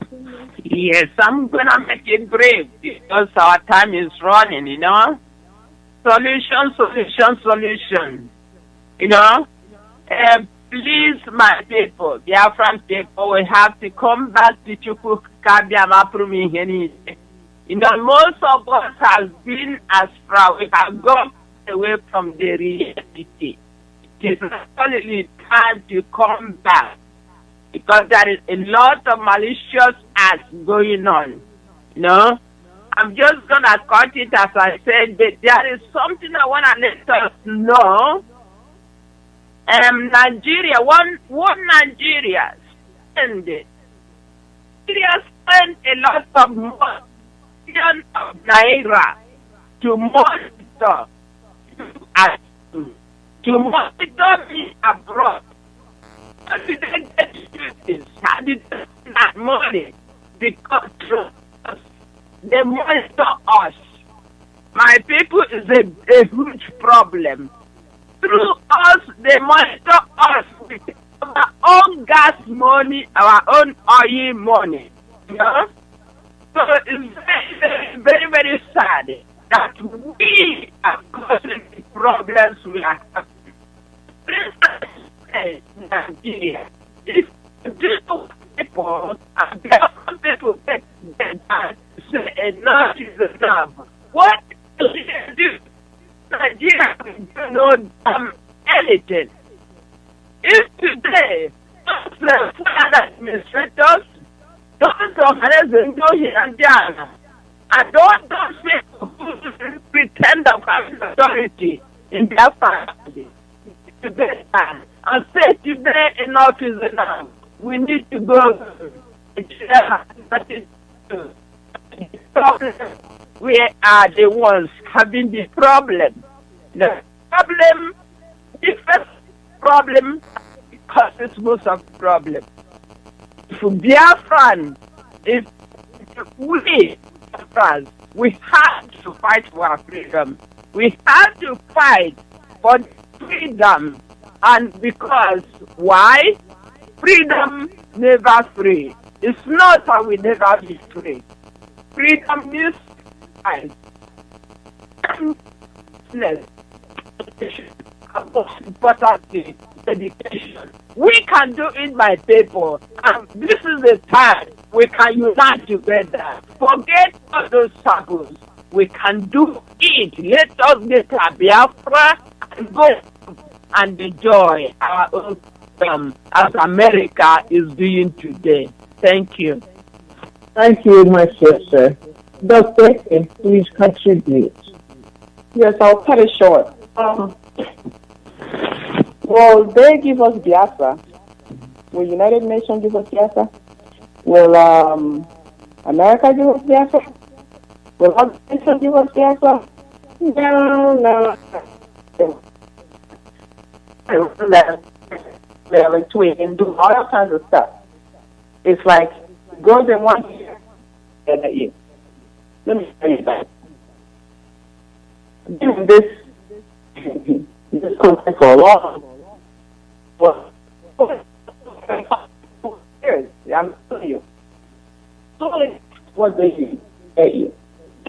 Yes, I'm going to make it brief because our time is running, you know. Solution. You know. Please, my people, Biafran people, we have to come back to Chukwu Kabiama Prumi. You know, most of us have been as far, we have gone away from the reality. It is absolutely time to come back because there is a lot of malicious acts going on. You know, I'm just going to cut it as I said, but there is something I want to let us know. Nigeria, one Nigeria spent a lot of millions of naira to monitor me abroad. How did they get this? How did they get that money? Because they monitor us. My people is a huge problem. Through us, they monitor us with our own gas money, our own oil money. You know? So it's very, very sad that we are causing the problems we are having. Nigeria, if these people and people get say enough is enough. What do you do? Nigeria do not anything. If today, those foreign administrators, those organizations here and there, and don't pretend of having authority in Biafra today and say today enough is enough. We need to go. We are the ones having the problem. The first problem causes most of the problem. For Biafran, if we Biafrans, we have to fight for our freedom. We have to fight for freedom. And because, why? Freedom never free. It's not that we never be free. Freedom means fight. Most importantly, dedication. We can do it, my people. And this is the time we can unite together. Forget all those struggles. We can do it. Let us get a Biafra and go and enjoy our own freedom as America is doing today. Thank you. Thank you, my sister. Dr. Please contribute. Yes, I'll cut it short. Will they give us Biafra? Will United Nations give us Biafra? Will America give us Biafra? Will other nations give us Biafra? No. They're tweet do all kinds of stuff. It's like goes in one year and a year. Let me tell you that. Doing this country for a long years. I'm telling you. So what they do at you.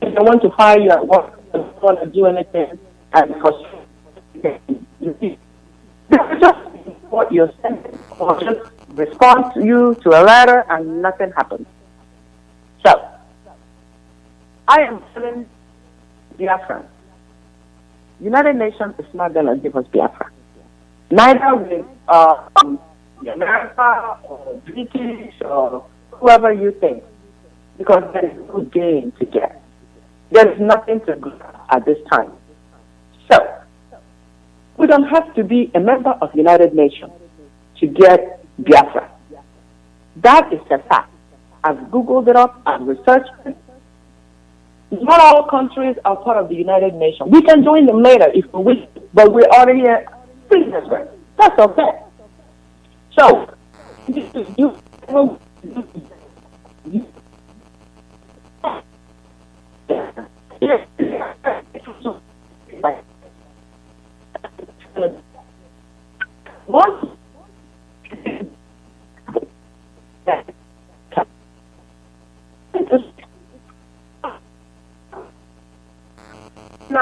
If they want to hire you at work, they don't want to do anything, and because they just what you're sending, or just respond to you to a letter, and nothing happens. So, I am telling Biafra, United Nations is not going to give us Biafra. Neither will America or British or whoever you think, because there is no gain to get. There is nothing to do at this time. So, we don't have to be a member of United Nations to get Biafra. That is a fact. I've Googled it up, I've researched it. Not all countries are part of the United Nations. We can join them later if we wish, but we're already citizens. That's okay. So, once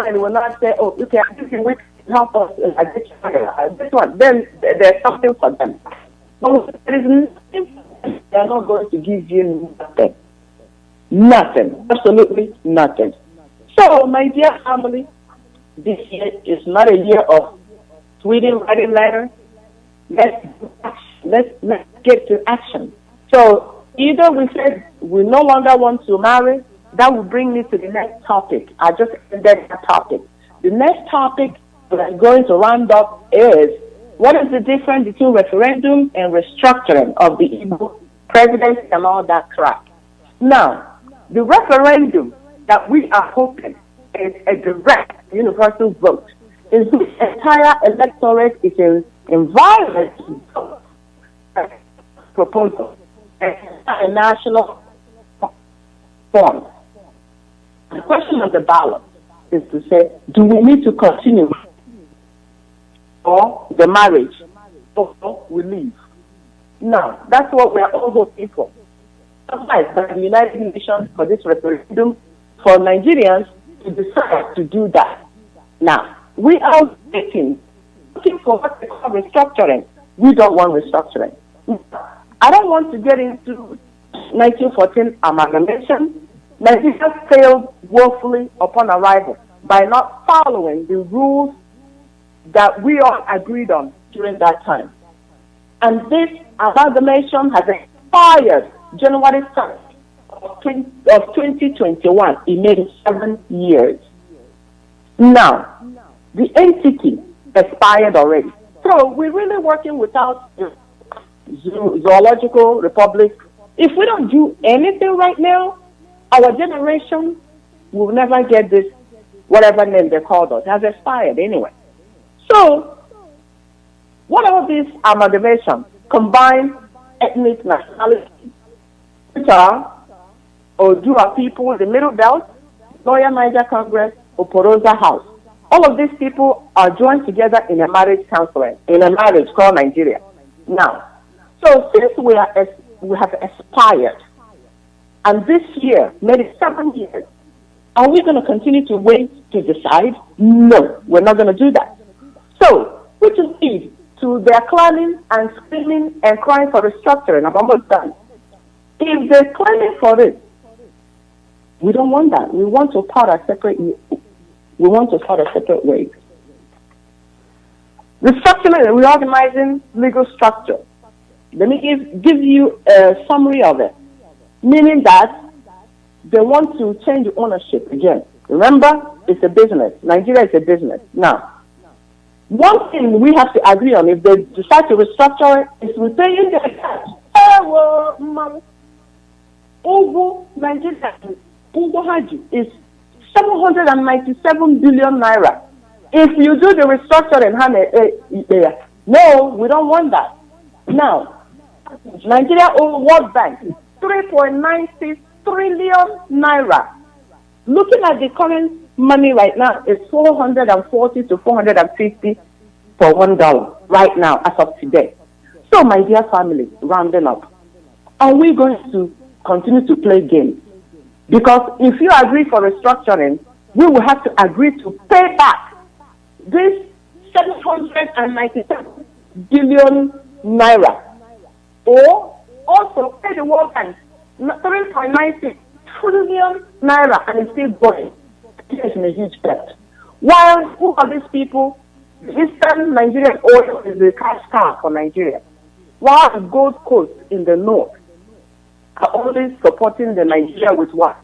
and will not say, oh, okay, you can help us this one. Then there's something for them. But there is nothing. They're not going to give you nothing. Nothing. Absolutely nothing. So, my dear family, this year is not a year of tweeting, writing letters. Let's get to action. So, either we said we no longer want to marry. That will bring me to the next topic. I just ended that topic. The next topic that I'm going to round up is, what is the difference between referendum and restructuring of the Igbo presidency and all that crap? Now, the referendum that we are hoping is a direct universal vote in which the entire electorate is in violence to proposal and a national form. The question of the ballot is to say, do we need to continue or the marriage or we leave? No, that's what we're all voting for. Otherwise, by the United Nations for this referendum for Nigerians to decide to do that. Now, we are looking for what they call restructuring. We don't want restructuring. I don't want to get into 1914 amalgamation, Nigeria failed woefully upon arrival by not following the rules that we all agreed on during that time. And this amalgamation has expired January 1st of 2021. It made it 7 years. Now, the entity expired already. So we're really working without zoological republic. If we don't do anything right now, our generation will never get this, whatever name they called us. It has expired anyway. So, what are these amalgamations? Combined ethnic nationalities, which are Odua people, the Middle Belt, Lower Niger Congress, Oporoza House. All of these people are joined together in a marriage counseling, in a marriage called Nigeria. Now, so since we have expired, and this year, maybe 7 years, are we going to continue to wait to decide? No, we're not going to do that. So, which leads to their claiming and screaming and crying for restructuring. I'm almost done. If they're claiming for it, we don't want that. We want to part a separate. We want to start a separate way. Restructuring and reorganizing legal structure. Let me give you a summary of it. Meaning that they want to change the ownership again. Remember, it's a business. Nigeria is a business. Now, one thing we have to agree on, if they decide to restructure it, is repaying their tax. Nigeria, is 797 billion naira. If you do the restructuring, no, we don't want that. Now, Nigeria owes World Bank 3.96 trillion naira. Looking at the current money right now, it's 440 to 450 for $1 right now as of today. So, my dear family, rounding up, are we going to continue to play games? Because if you agree for restructuring, we will have to agree to pay back this 797 billion naira, or also pay the World Bank 3.96 trillion naira, and it's still going. It's a huge debt. While who are these people? The Eastern Nigerian oil is the cash cow for Nigeria, while the Gold Coast in the north are only supporting the Nigeria with what?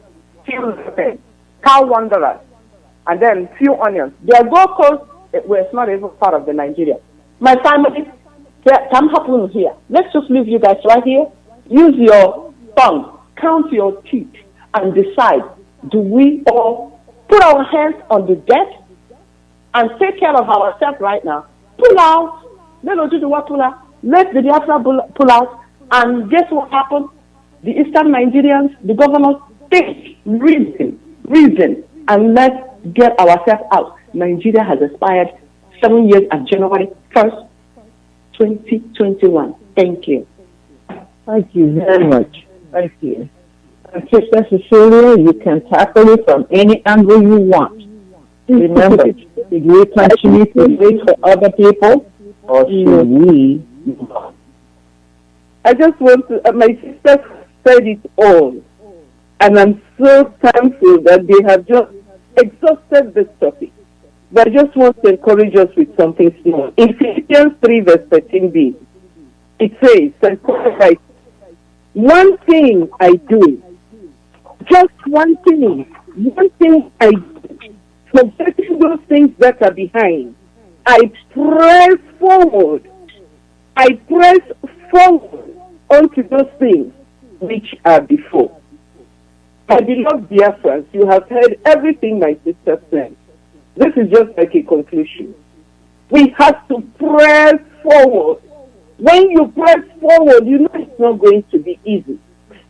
Few things, cow wanderers, and then few onions. Their Gold Coast, it's not even part of the Nigeria. My family, come happen here. Let's just leave you guys right here. Use your tongue, count your teeth, and decide, do we all put our hands on the debt and take care of ourselves right now? Pull out. Let us do the work, pull out. Let the Biafra pull out. And guess what happened? The Eastern Nigerians, the governors, think, reason, and let's get ourselves out. Nigeria has expired 7 years at January 1st, 2021. Thank you. Thank you very much. Thank you. Sister Cecilia, you can tackle it from any angle you want. Remember, should we continue to wait for other people, or should we? I just want to, my sister said it all, and I'm so thankful that they have just exhausted this topic. But I just want to encourage us with something small. In Ephesians 3 verse 13b, it says, and right, one thing I do, just one thing I do, forgetting those things that are behind, I press forward onto those things which are before. My beloved Biafrans, you have heard everything my sister said. This is just like a conclusion. We have to press forward. When you press forward, you know it's not going to be easy.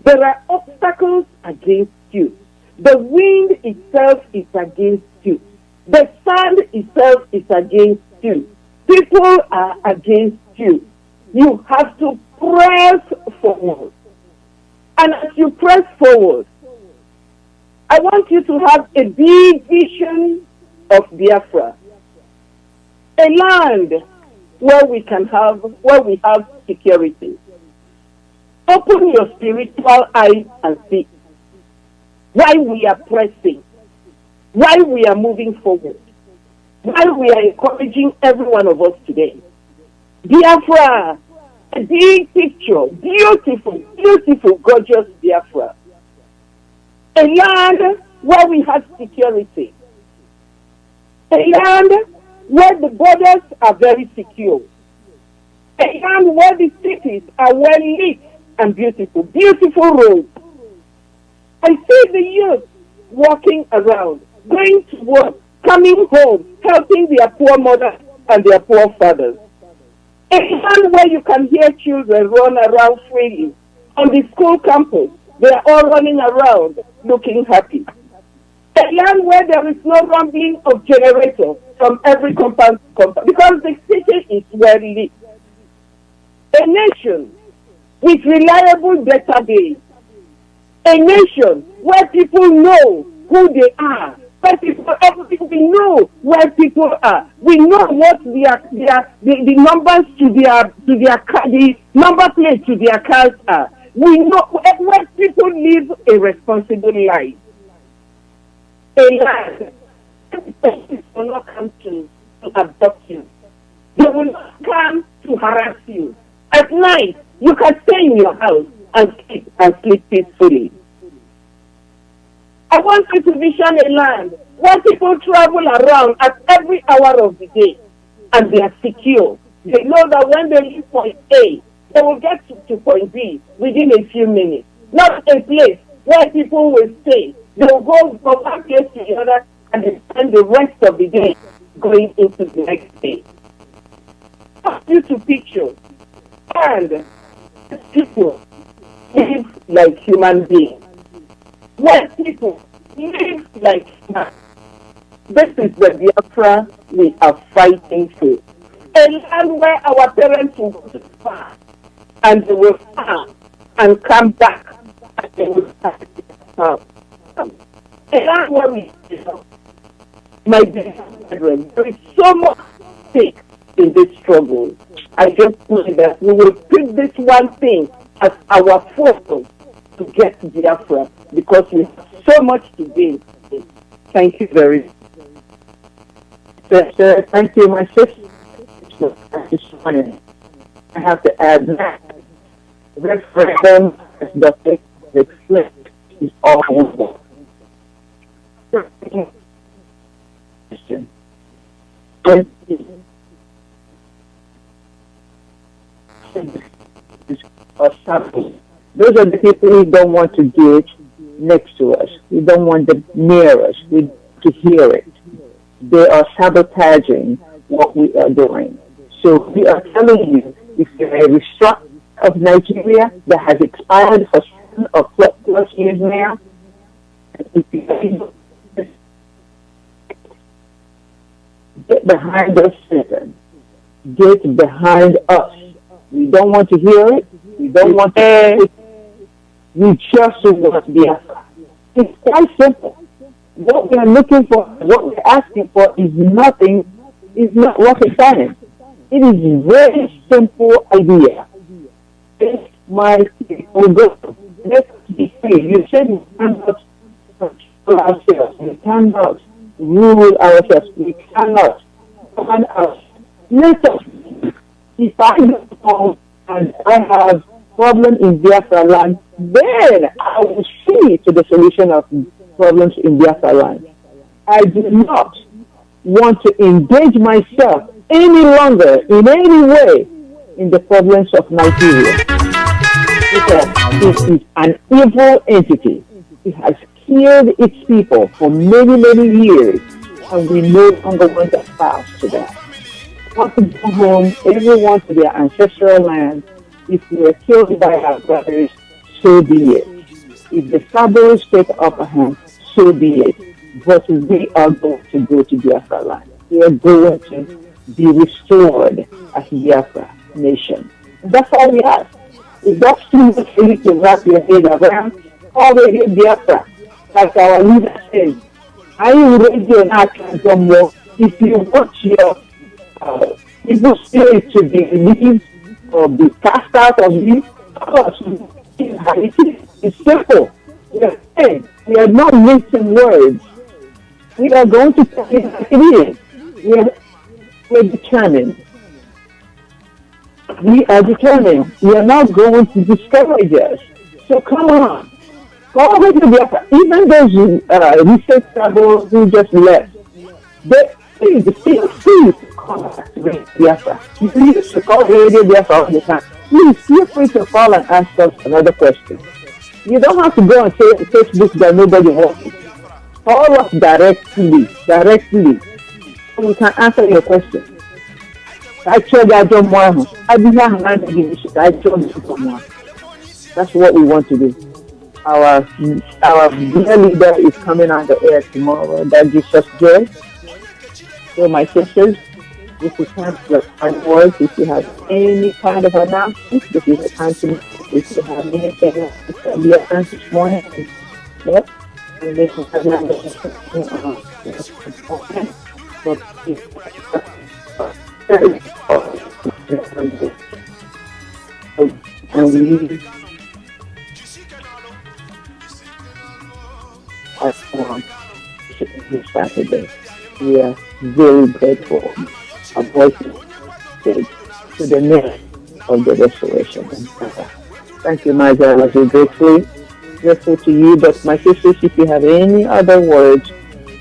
There are obstacles against you. The wind itself is against you. The sand itself is against you. People are against you. You have to press forward. And as you press forward, I want you to have a big vision of Biafra. A land where we have security. Open your spiritual eyes and see why we are pressing, why we are moving forward, why we are encouraging every one of us today. Biafra, a big picture, beautiful, beautiful, gorgeous Biafra. A land where we have security. A land where the borders are very secure. A land where the cities are well lit and beautiful, beautiful roads. I see the youth walking around, going to work, coming home, helping their poor mothers and their poor fathers. A land where you can hear children run around freely. On the school campus, they are all running around looking happy. A land where there is no rumbling of generators from every compound because the city is well lit. A nation with reliable database. A nation where people know who they are. Where we know where people are. We know what the numbers to their car, the number plates to their cars are. We know where people live a responsible life. A land will not come to abduct you. They will not come to harass you. At night, you can stay in your house and sleep peacefully. I want you to vision a land where people travel around at every hour of the day and they are secure. They know that when they leave point A, they will get to point B within a few minutes. Not a place where people will stay. They will go from one place to the other and they spend the rest of the day going into the next day. I want you to picture and people live like human beings. Where people live like humans. This is the Biafra we are fighting for. A land where our parents will go to farm and they will farm and come back and they will farm. A land where we my dear children, there is so much stake in this struggle. I just pray that we will pick this one thing as our focus to get to Biafra because we have so much to gain. Thank you very much. Thank you, my sister. I have to add that referendum, as Dr. explained, is all over. Those are the people who don't want to do it next to us. We don't want them near us. We to hear it. They are sabotaging what we are doing. So we are telling you, if you're a restructure of Nigeria that has expired for 7 or plus years now, if you get behind us, Satan. Get behind us. We don't want to hear it. We don't want to hear it. We just want Biafra. It's quite simple. What we are looking for, what we're asking for is nothing, is not rocket science. It is a very simple idea. If my people go, let's be free. You said we cannot control ourselves. We cannot rule ourselves. We cannot govern ourselves. Let us, if I go home and I have problem in Biafra land, then I will see to the solution of problems in Biafra land. I do not want to engage myself any longer in any way in the problems of Nigeria. Because it is an evil entity. It has killed its people for many, many years, and we no longer want to bow to that. We want to go home, everyone to their ancestral land. If we are killed by our brothers, so be it. If the Sabos take upper hand, so be it. But we are going to go to Biafra land. We are going to be restored as Biafra nation. And that's all we have. If that's too much for you to wrap your head around, already Biafra, like our leader says, I am ready and I can go more. If you want your evil spirit to be released or be cast out of you, It's simple. We are not mixing words. We are going to tell it like it is. We're determined. We are determined. We are not going to discourage us. So come on. Go over to Biafra. Even those research scholars who just left, please call back to Biafra. You used to call Radio Biafra all the time. Please feel free to call and ask us another question. You don't have to go on Facebook that nobody wants. Call us directly, so we can answer your question. Actually, I don't want to. That's what we want to do. Our dear leader is coming on the air tomorrow. That gives us joy. So, my sisters, this is time for the words. If you have any kind of announcement, this is the time to. If you have anything else to be announced this morning, yep. And this is another and we this Saturday. We are very grateful. Our voices to the next of the restoration. Thank you, my God. I was grateful to you. But my sisters, if you have any other words,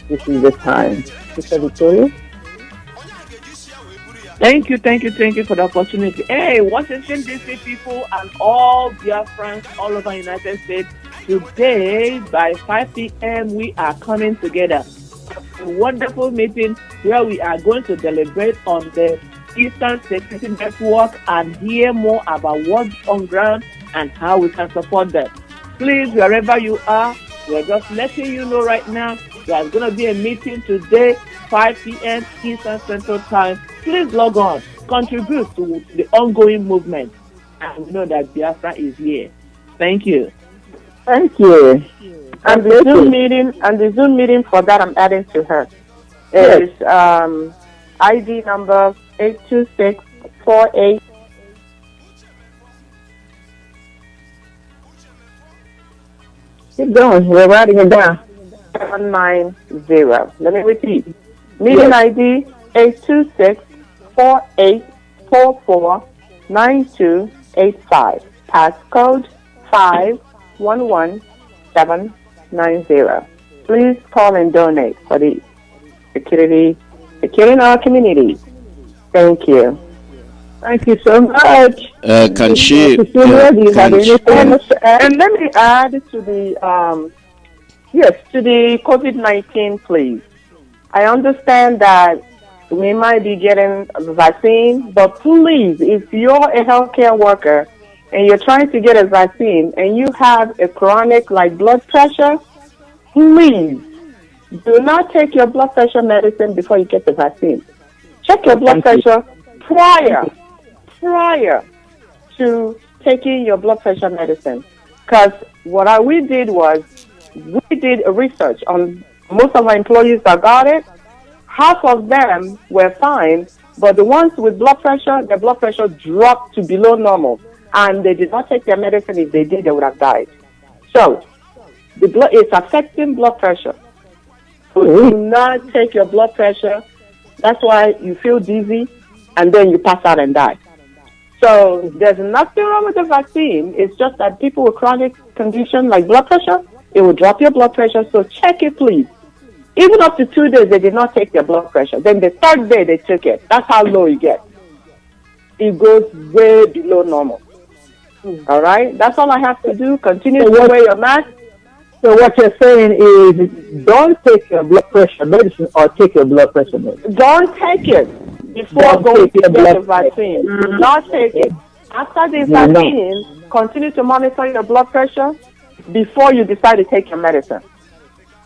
this is the time. Sister Victoria? Thank you for the opportunity. Hey, Washington DC people and all Biafrans all over the United States, today by 5 p.m. we are coming together. A wonderful meeting where we are going to deliberate on the Eastern Security Network and hear more about what's on ground and how we can support them. Please, wherever you are, we are just letting you know right now there's going to be a meeting today, 5 p.m. Eastern Central Time. Please log on, contribute to the ongoing movement, and we know that Biafra is here. Thank you. Thank you. And the Zoom meeting for that I'm adding to her is ID number 82648. Keep going. We're writing it down. 790. Let me repeat. Meeting ID 826-4844-9285. Passcode 511790. Please call and donate for the securing our community. Thank you. Thank you so much. Can she? And let me add to the to the COVID-19, please. I understand that we might be getting a vaccine, but please, if you're a healthcare worker and you're trying to get a vaccine and you have a chronic like blood pressure, please do not take your blood pressure medicine before you get the vaccine. Check your blood pressure prior to taking your blood pressure medicine. Because what we did was we did a research on most of our employees that got it. Half of them were fine, but the ones with blood pressure, their blood pressure dropped to below normal, and they did not take their medicine. If they did, they would have died. So the blood is affecting blood pressure. So do not take your blood pressure. That's why you feel dizzy, and then you pass out and die. So there's nothing wrong with the vaccine. It's just that people with chronic condition like blood pressure, it will drop your blood pressure. So check it, please. Even up to 2 days, they did not take their blood pressure. Then the third day, they took it. That's how low it gets. It goes way below normal. All right? That's all I have to do. Continue to wear your mask. So what you're saying is don't take your blood pressure medicine or take your blood pressure medicine. Don't take it before going to get the vaccine. Do not take it. After the vaccine, continue to monitor your blood pressure before you decide to take your medicine.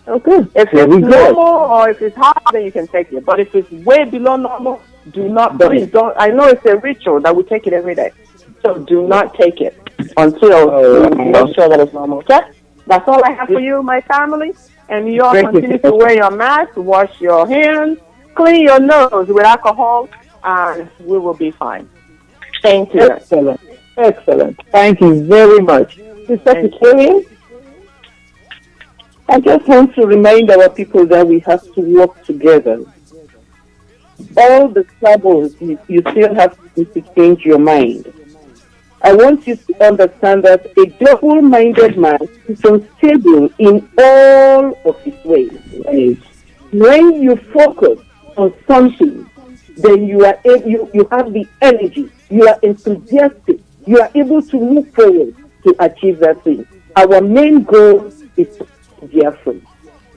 Okay. If it's normal or if it's high, then you can take it. But if it's way below normal, please don't. I know it's a ritual that we take it every day. So do not take it until you make sure that it's normal. Okay? That's all I have for you, my family. And you all continue to wear your mask, wash your hands, clean your nose with alcohol, and we will be fine. Thank you. Excellent. Excellent. Thank you very much. Sister Kikerian? I just want to remind our people that we have to work together. All the troubles, you still have to change your mind. I want you to understand that a double-minded man is unstable in all of his ways. When you focus on something, then you have the energy, you are enthusiastic, you are able to move forward to achieve that thing. Our main goal is to be Biafran,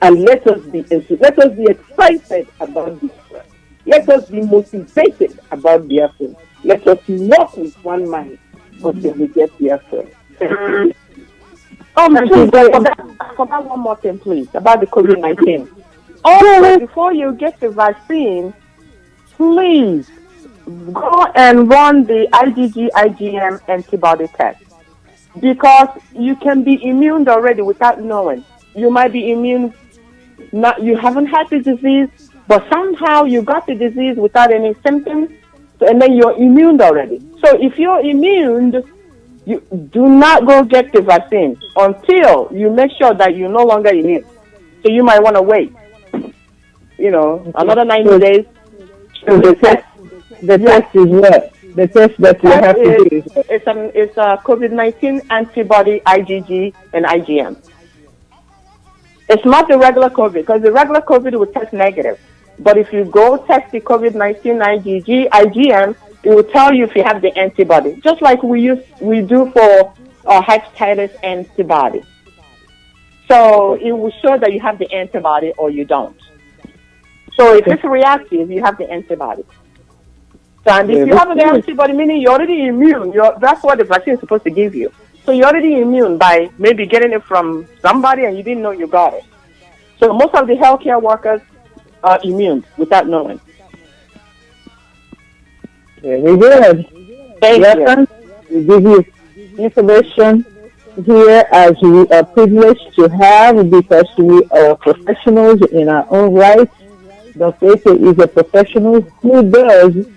and let us be excited about Biafra. Let us be motivated about Biafra. Let us work with one mind until we get Biafra. Please, I forgot one more thing, please, about the COVID-19. Also, before you get the vaccine, please go and run the IgG/IgM antibody test, because you can be immune already without knowing. You might be immune, you haven't had the disease, but somehow you got the disease without any symptoms, and then you're immune already. So if you're immune, you do not go get the vaccine until you make sure that you're no longer immune. So you might want to wait, another 90 days. So the test is what? The test that you have to do. It's a COVID-19 antibody, IgG and IgM. It's not the regular COVID, because the regular COVID will test negative. But if you go test the COVID-19 IgG, IgM, it will tell you if you have the antibody, just like we do for hepatitis antibody. So it will show that you have the antibody or you don't. So if it's reactive, you have the antibody. So, and if you have the antibody, meaning you're already immune, that's what the vaccine is supposed to give you. So you're already immune by maybe getting it from somebody and you didn't know you got it. So most of the healthcare workers are immune without knowing. Very good. Thank you. We give you information here as we are privileged to have, because we are professionals in our own right. Dr. Eke is a professional who does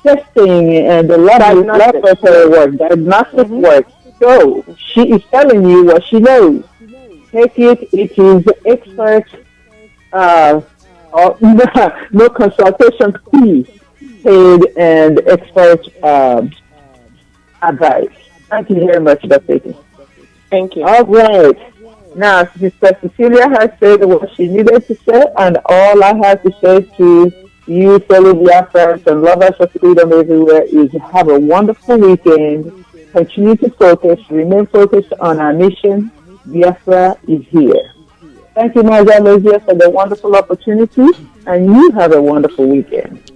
testing and a lot of laboratory work, diagnostic work. So she is telling you what she knows. Take it. It is expert, no consultation fee paid, and expert advice. Thank you very much, Dr. Eke. Thank you. All right. Now, Sister Cecilia has said what she needed to say, and all I have to say to you, fellow Biafrans and lovers of freedom everywhere, is have a wonderful weekend. Continue to focus, remain focused on our mission. Biafra is here. Thank you, Maja Lozia, for the wonderful opportunity, and you have a wonderful weekend.